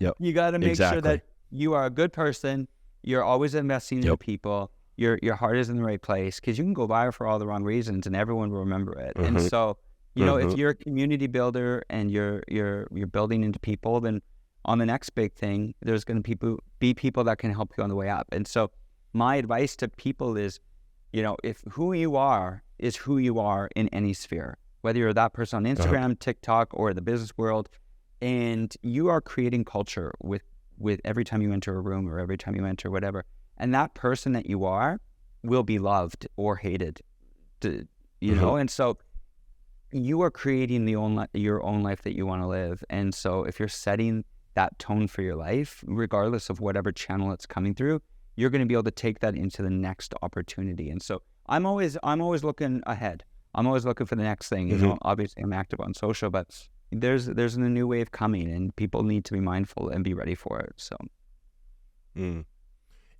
make sure that you are a good person. You're always investing in people. Your heart is in the right place, because you can go viral for all the wrong reasons and everyone will remember it. And so, if you're a community builder and you're building into people, then on the next big thing, there's going to be people that can help you on the way up. And so my advice to people is, if who you are is who you are in any sphere, whether you're that person on Instagram, TikTok, or the business world, and you are creating culture with every time you enter a room or every time you enter whatever, and that person that you are will be loved or hated, and so you are creating your own life that you want to live. And so if you're setting that tone for your life, regardless of whatever channel it's coming through, you're going to be able to take that into the next opportunity. And so I'm always looking ahead. I'm always looking for the next thing. You know, obviously I'm active on social, but there's a new wave coming, and people need to be mindful and be ready for it. So.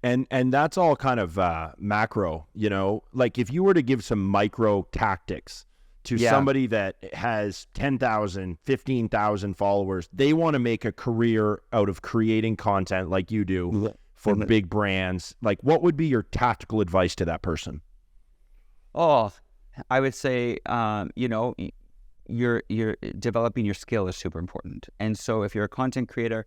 And that's all kind of macro, you know, like if you were to give some micro tactics to somebody that has 10,000, 15,000 followers, they want to make a career out of creating content like you do for big brands. Like, what would be your tactical advice to that person? Oh, I would say, you know, you're developing your skill is super important. And so if you're a content creator,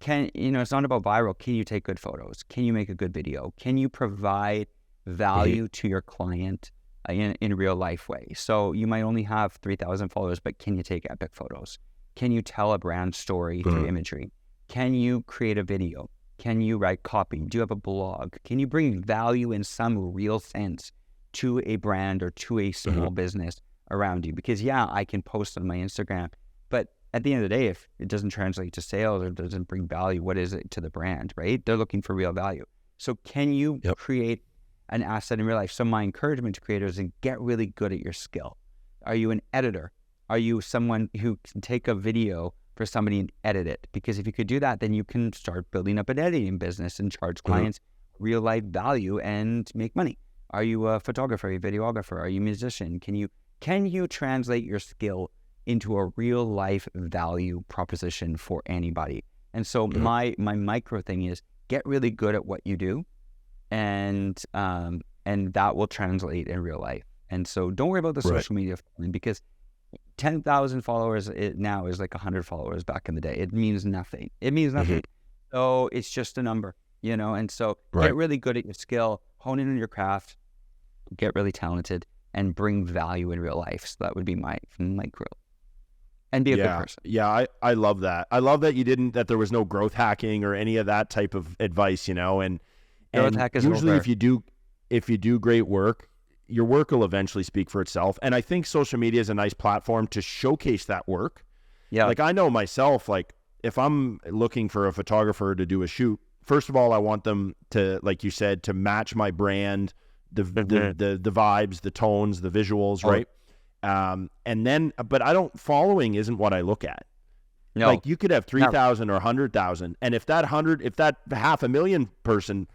it's not about viral. Can you take good photos? Can you make a good video? Can you provide value to your client in real life way? So you might only have 3,000 followers, but can you take epic photos? Can you tell a brand story through imagery? Can you create a video? Can you write copy? Do you have a blog? Can you bring value in some real sense to a brand or to a small business around you? Because I can post on my Instagram, but at the end of the day, if it doesn't translate to sales or doesn't bring value, what is it to the brand, right? They're looking for real value. So can you create an asset in real life? So my encouragement to creators is get really good at your skill. Are you an editor? Are you someone who can take a video for somebody and edit it? Because if you could do that, then you can start building up an editing business and charge clients real life value and make money. Are you a photographer, a videographer? Are you a musician? Can you translate your skill into a real life value proposition for anybody? And so my micro thing is get really good at what you do, and that will translate in real life. And so don't worry about the social media following, because 10,000 followers now is like 100 followers back in the day. It means nothing. So it's just a number, you know. And so get really good at your skill, hone in on your craft, get really talented, and bring value in real life. So that would be my micro. And be a good person. Yeah, I love that. I love that that there was no growth hacking or any of that type of advice, you know. And hack is usually over. if you do great work, your work will eventually speak for itself. And I think social media is a nice platform to showcase that work. Yeah. Like I know myself, like if I'm looking for a photographer to do a shoot, first of all, I want them to, like you said, to match my brand, the vibes, the tones, the visuals, right? And then, but following isn't what I look at. No. Like you could have 3,000 or 100,000. And if that 500,000 person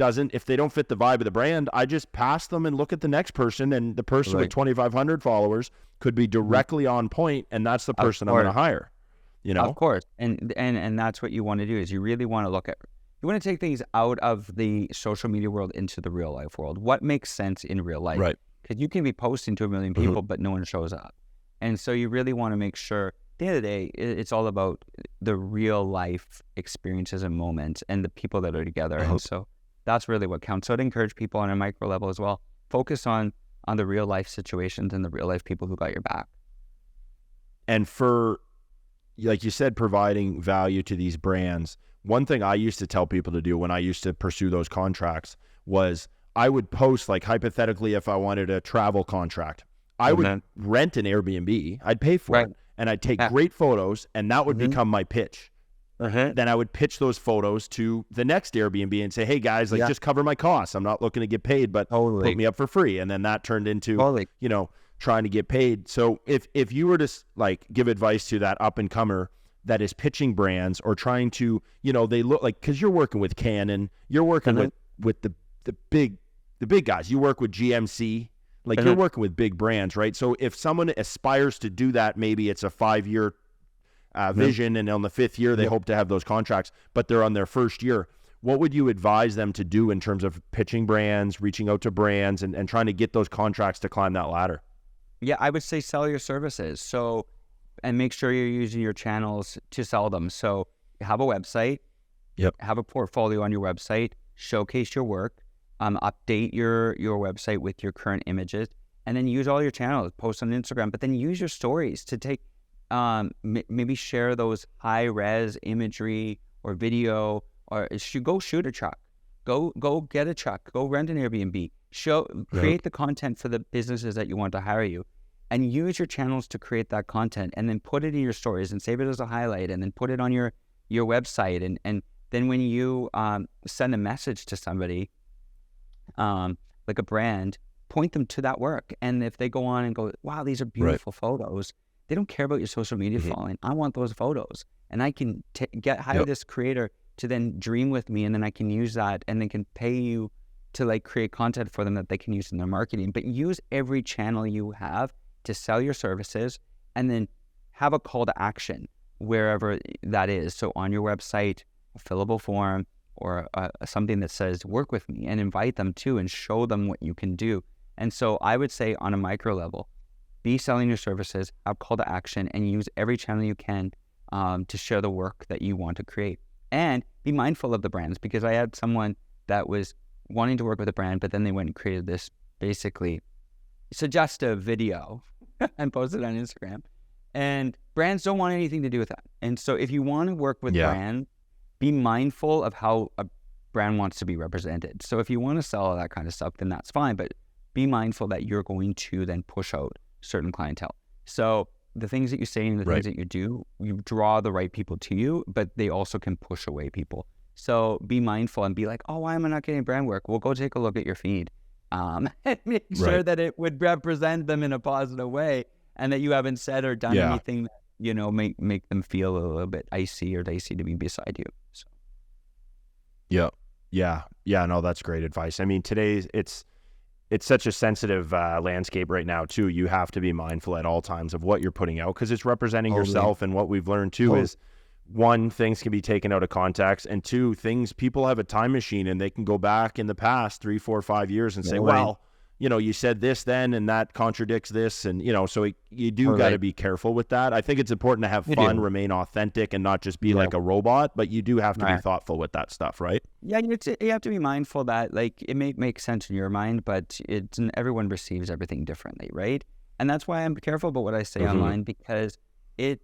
if they don't fit the vibe of the brand, I just pass them and look at the next person, and the person with 2,500 followers could be directly on point. And that's the person I'm going to hire, you know? Of course. And that's what you want to do is you really want to you want to take things out of the social media world into the real life world. What makes sense in real life? Right. Because you can be posting to 1 million people, but no one shows up. And so you really want to make sure, at the end of the day, it's all about the real life experiences and moments and the people that are together. And so that's really what counts. So I'd encourage people on a micro level as well. Focus on the real life situations and the real life people who got your back. And for, like you said, providing value to these brands, one thing I used to tell people to do when I used to pursue those contracts was I would post, like hypothetically, if I wanted a travel contract, I would rent an Airbnb, I'd pay for it, and I'd take great photos, and that would become my pitch. Then I would pitch those photos to the next Airbnb and say, hey guys, like just cover my costs. I'm not looking to get paid, but put me up for free. And then that turned into, you know, trying to get paid. So if you were to like give advice to that up and comer that is pitching brands or trying to, you know, they look like, cause you're working with Canon, you're working with the big guys, you work with GMC, like you're working with big brands, right? So if someone aspires to do that, maybe it's a 5-year vision, and on the 5th year they hope to have those contracts, but they're on their first year. What would you advise them to do in terms of pitching brands, reaching out to brands, and trying to get those contracts to climb that ladder? Yeah, I would say sell your services. So, and make sure you're using your channels to sell them. So have a website, have a portfolio on your website, showcase your work, update your website with your current images, and then use all your channels, post on Instagram, but then use your stories to take, maybe share those high res imagery or video, or go shoot a truck, go get a truck, go rent an Airbnb, create the content for the businesses that you want to hire you, and use your channels to create that content, and then put it in your stories and save it as a highlight, and then put it on your website. And then when you send a message to somebody, like a brand, point them to that work. And if they go on and go, wow, these are beautiful photos, they don't care about your social media following. I want those photos. And I can hire this creator to then dream with me, and then I can use that, and they can pay you to like create content for them that they can use in their marketing. But use every channel you have to sell your services, and then have a call to action wherever that is. So on your website, a fillable form, or something that says work with me, and invite them to and show them what you can do. And so I would say on a micro level, be selling your services, have call to action, and use every channel you can to share the work that you want to create. And be mindful of the brands, because I had someone that was wanting to work with a brand, but then they went and created this basically suggestive video and posted it on Instagram. And brands don't want anything to do with that. And so if you want to work with brands, be mindful of how a brand wants to be represented. So if you want to sell all that kind of stuff, then that's fine. But be mindful that you're going to then push out certain clientele. So the things that you say and the things that you do, you draw the right people to you, but they also can push away people. So be mindful and be like, oh, why am I not getting brand work? Well, go take a look at your feed. And make sure that it would represent them in a positive way, and that you haven't said or done anything that, you know, make them feel a little bit icy or dicey to be beside you. So. Yeah. No, that's great advice. I mean, today it's such a sensitive landscape right now too. You have to be mindful at all times of what you're putting out, because it's representing yourself. And what we've learned too is, one, things can be taken out of context, and two, people have a time machine and they can go back in the past 3, 4, 5 years and say, well, you know, you said this then, and that contradicts this. And, you know, so you do got to be careful with that. I think it's important to have fun, remain authentic, and not just be like a robot, but you do have to be thoughtful with that stuff, right? Yeah, you have to be mindful that, like, it may make sense in your mind, but everyone receives everything differently, right? And that's why I'm careful about what I say online, because there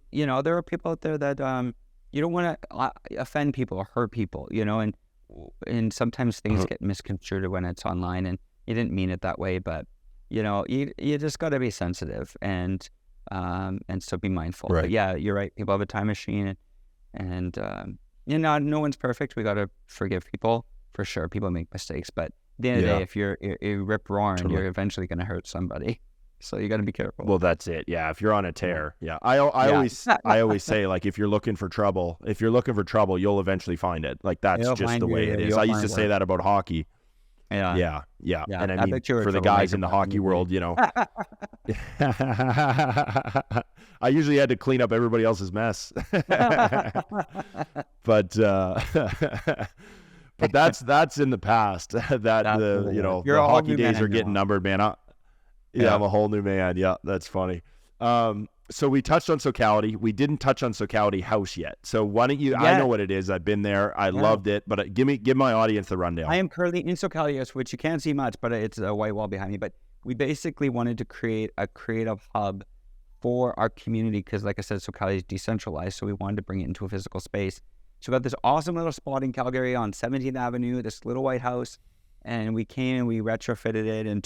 are people out there that you don't want to offend people or hurt people, you know, and sometimes things get misconstrued when it's online, and you didn't mean it that way, but you know, you just got to be sensitive and so be mindful. But yeah, you're right. People have a time machine, and you know, no one's perfect. We got to forgive people for sure. People make mistakes, but at the end of the day, if you're rip roaring, you're eventually going to hurt somebody. So you got to be careful. Well, that's it. Yeah, if you're on a tear, I always say, like, if you're looking for trouble, you'll eventually find it. Like, that's just the way it is. I used to say that about hockey. Yeah. And I mean, for the guys in the hockey world, you know, I usually had to clean up everybody else's mess. But that's in the past. The hockey days are getting numbered, man. I'm a whole new man. Yeah, that's funny. So we touched on Socality. We didn't touch on Socality House yet. So why don't you? I know what it is. I've been there. I loved it. But give my audience the rundown. I am currently in Socality House, which you can't see much, but it's a white wall behind me. But we basically wanted to create a creative hub for our community, because, like I said, Socality is decentralized. So we wanted to bring it into a physical space. So we got this awesome little spot in Calgary on 17th Avenue, this little white house, and we came and we retrofitted it and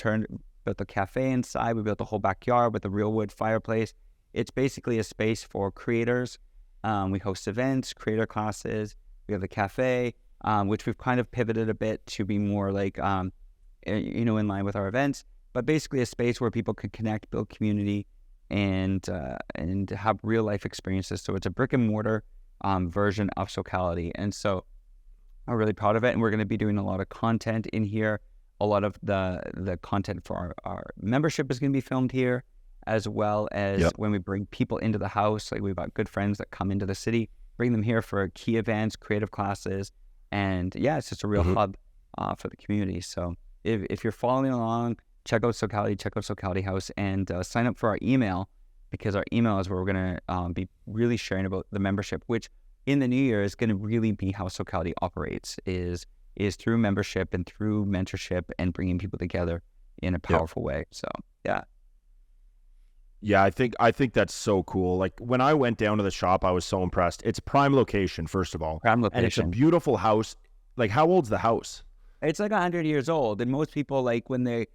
built the cafe inside. We built the whole backyard with a real wood fireplace. It's basically a space for creators. We host events, creator classes. We have the cafe, which we've kind of pivoted a bit to be more like, in line with our events. But basically a space where people could connect, build community, and have real life experiences. So it's a brick and mortar version of Socality. And so I'm really proud of it. And we're going to be doing a lot of content in here. A lot of the content for our membership is going to be filmed here, as well as when we bring people into the house. Like, we've got good friends that come into the city, bring them here for key events, creative classes. And it's just a real hub for the community. So if you're following along, check out Socality, check out Socality House, and sign up for our email, because our email is where we're going to be really sharing about the membership, which in the new year is going to really be how Socality operates, is through membership and through mentorship and bringing people together in a powerful way. So, Yeah, I think that's so cool. Like, when I went down to the shop, I was so impressed. It's a prime location, first of all. Prime location. And it's a beautiful house. Like, how old's the house? It's like 100 years old. And most people, like, when they,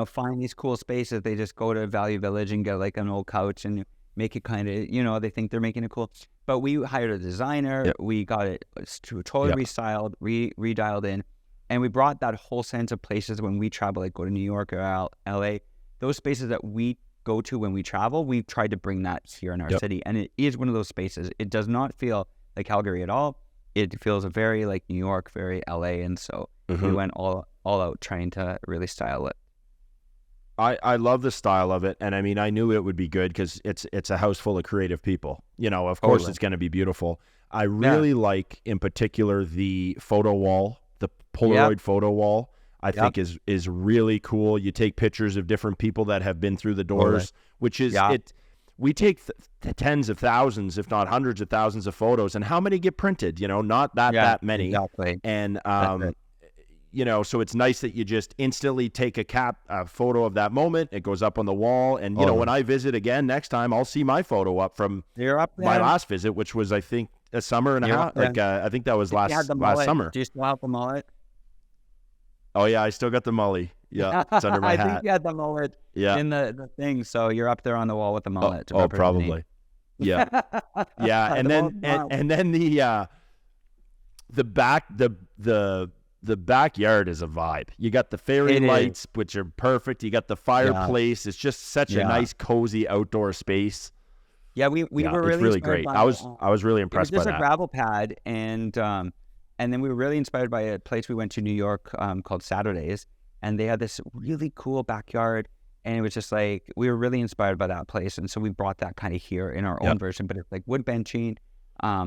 find these cool spaces, they just go to Value Village and get like an old couch and make it kind of, they think they're making it cool. But we hired a designer. We got it totally restyled, redialed in. And we brought that whole sense of places when we travel, like go to New York or LA, those spaces that we go to when we travel, we've tried to bring that here in our city. And it is one of those spaces. It does not feel like Calgary at all. It feels very like New York, very LA. And so we went all out trying to really style it. I love the style of it. And I mean, I knew it would be good because it's a house full of creative people. You know, of course it's going to be beautiful. I really like, in particular, the photo wall, the Polaroid photo wall. I think is really cool. You take pictures of different people that have been through the doors, which is it. We take tens of thousands, if not hundreds of thousands of photos, and how many get printed? You know, not that many. Exactly. And you know, so it's nice that you just instantly take a photo of that moment. It goes up on the wall, and you know, when I visit again next time, I'll see my photo up from my last visit, which was, I think, a summer and a half. Like I think that was last summer. Do you still have the mullet? Oh yeah, I still got the mullet. Yeah, it's under my hat. I think you had the mullet in the thing, so you're up there on the wall with the mullet. Oh, probably. Yeah, yeah, and then the backyard is a vibe. You got the fairy lights, which are perfect. You got the fireplace. It's just such a nice, cozy outdoor space. Yeah, we were really, it's really great. I was really impressed by that. It was just a gravel pad, and then we were really inspired by a place we went to, New York, called Saturdays, and they had this really cool backyard, and it was just like, we were really inspired by that place, and so we brought that kind of here in our own version, but it's like wood benching,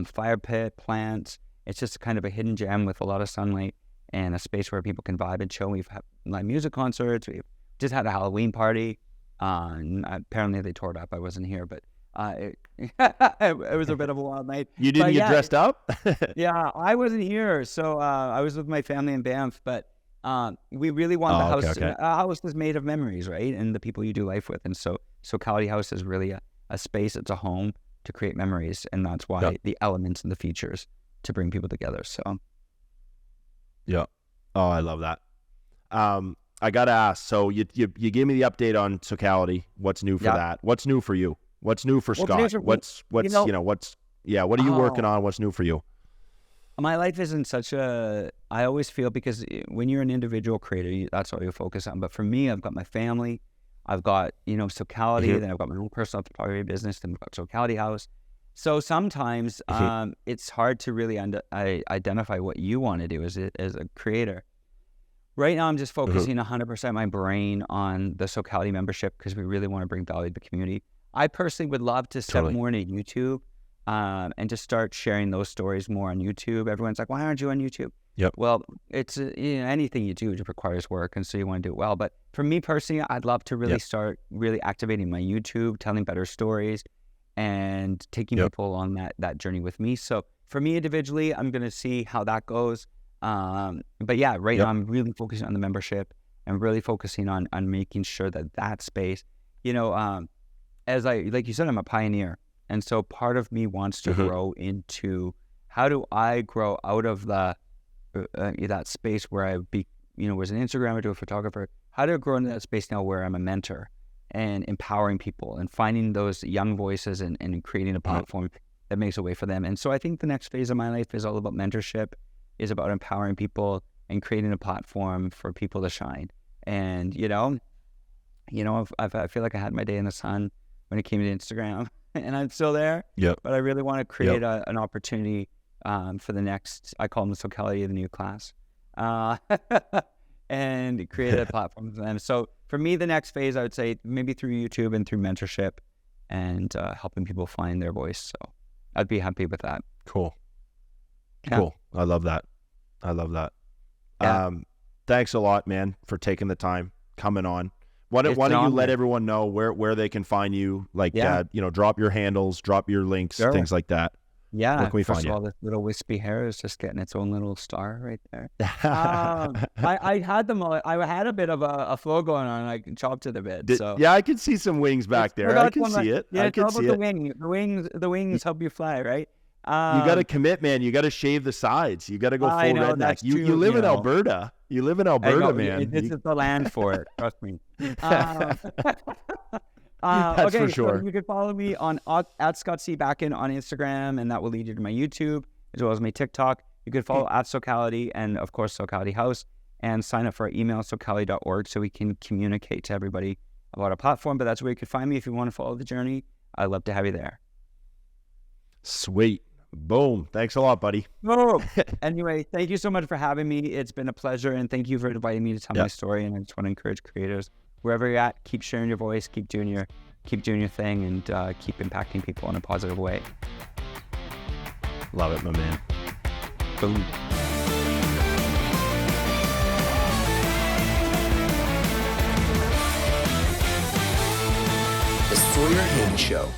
fire pit, plants. It's just kind of a hidden gem with a lot of sunlight and a space where people can vibe and chill. We've had live music concerts. We've just had a Halloween party. Apparently they tore it up. I wasn't here, but it was a bit of a wild night. You didn't get dressed up? Yeah, I wasn't here. So I was with my family in Banff, but we really want the house. Okay. A house is made of memories, right? And the people you do life with. And so Socality House is really a space. It's a home to create memories. And that's why the elements and the features to bring people together. So. Yeah. Oh, I love that. I got to ask, so you gave me the update on Socality. What's new for that? What's new for you? What's new for Scott? What are you working on? What's new for you? My life isn't such a, I always feel, because when you're an individual creator, that's all you focus on. But for me, I've got my family, I've got, Socality, then I've got my own personal photography business, then I've got Socality House. So sometimes it's hard to really identify what you want to do as a creator. Right now, I'm just focusing 100% my brain on the Socality membership because we really want to bring value to the community. I personally would love to step more into YouTube and just start sharing those stories more on YouTube. Everyone's like, why aren't you on YouTube? Yep. Well, it's anything you do requires work, and so you want to do it well. But for me personally, I'd love to really start really activating my YouTube, telling better stories, and taking people on that journey with me. So for me individually, I'm going to see how that goes. But yeah, right now I'm really focusing on the membership and really focusing on making sure that space, as like you said, I'm a pioneer. And so part of me wants to grow into, how do I grow out of that space where I was an Instagrammer to a photographer? How do I grow into that space now where I'm a mentor and empowering people and finding those young voices and creating a platform that makes a way for them? And so I think the next phase of my life is all about mentorship, is about empowering people and creating a platform for people to shine. And, I feel like I had my day in the sun when it came to Instagram, and I'm still there. Yep. But I really want to create an opportunity for the next, I call them the Socality of the new class, and create a platform for them. So for me, the next phase, I would say maybe through YouTube and through mentorship and helping people find their voice. So I'd be happy with that. Cool. Cool. I love that. Yeah. Thanks a lot, man, for taking the time coming on. Why don't you let everyone know where they can find you? Like, drop your handles, drop your links, things like that. Yeah. Where can we find you? First of all, this little wispy hair is just getting its own little star right there. I had them. I had a bit of a flow going on. I chopped it a bit. Yeah, I can see some wings back there. I can see it. Yeah, I can see it. The wings help you fly, right? You got to commit, man. You got to shave the sides. You got to go full redneck. You live in Alberta. You live in Alberta, man. This is the land for it. Trust me. That's for sure. So you can follow me at Scott C. Bakken on Instagram, and that will lead you to my YouTube as well as my TikTok. You could follow at Socality and, of course, Socality House, and sign up for our email, socality.org, so we can communicate to everybody about our platform. But that's where you could find me if you want to follow the journey. I'd love to have you there. Sweet. Boom. Thanks a lot, buddy. Oh, anyway, thank you so much for having me. It's been a pleasure, and thank you for inviting me to tell my story. And I just want to encourage creators, wherever you're at, keep sharing your voice, keep doing your thing, and keep impacting people in a positive way. Love it, my man. Boom. The Sawyer Hannay Show.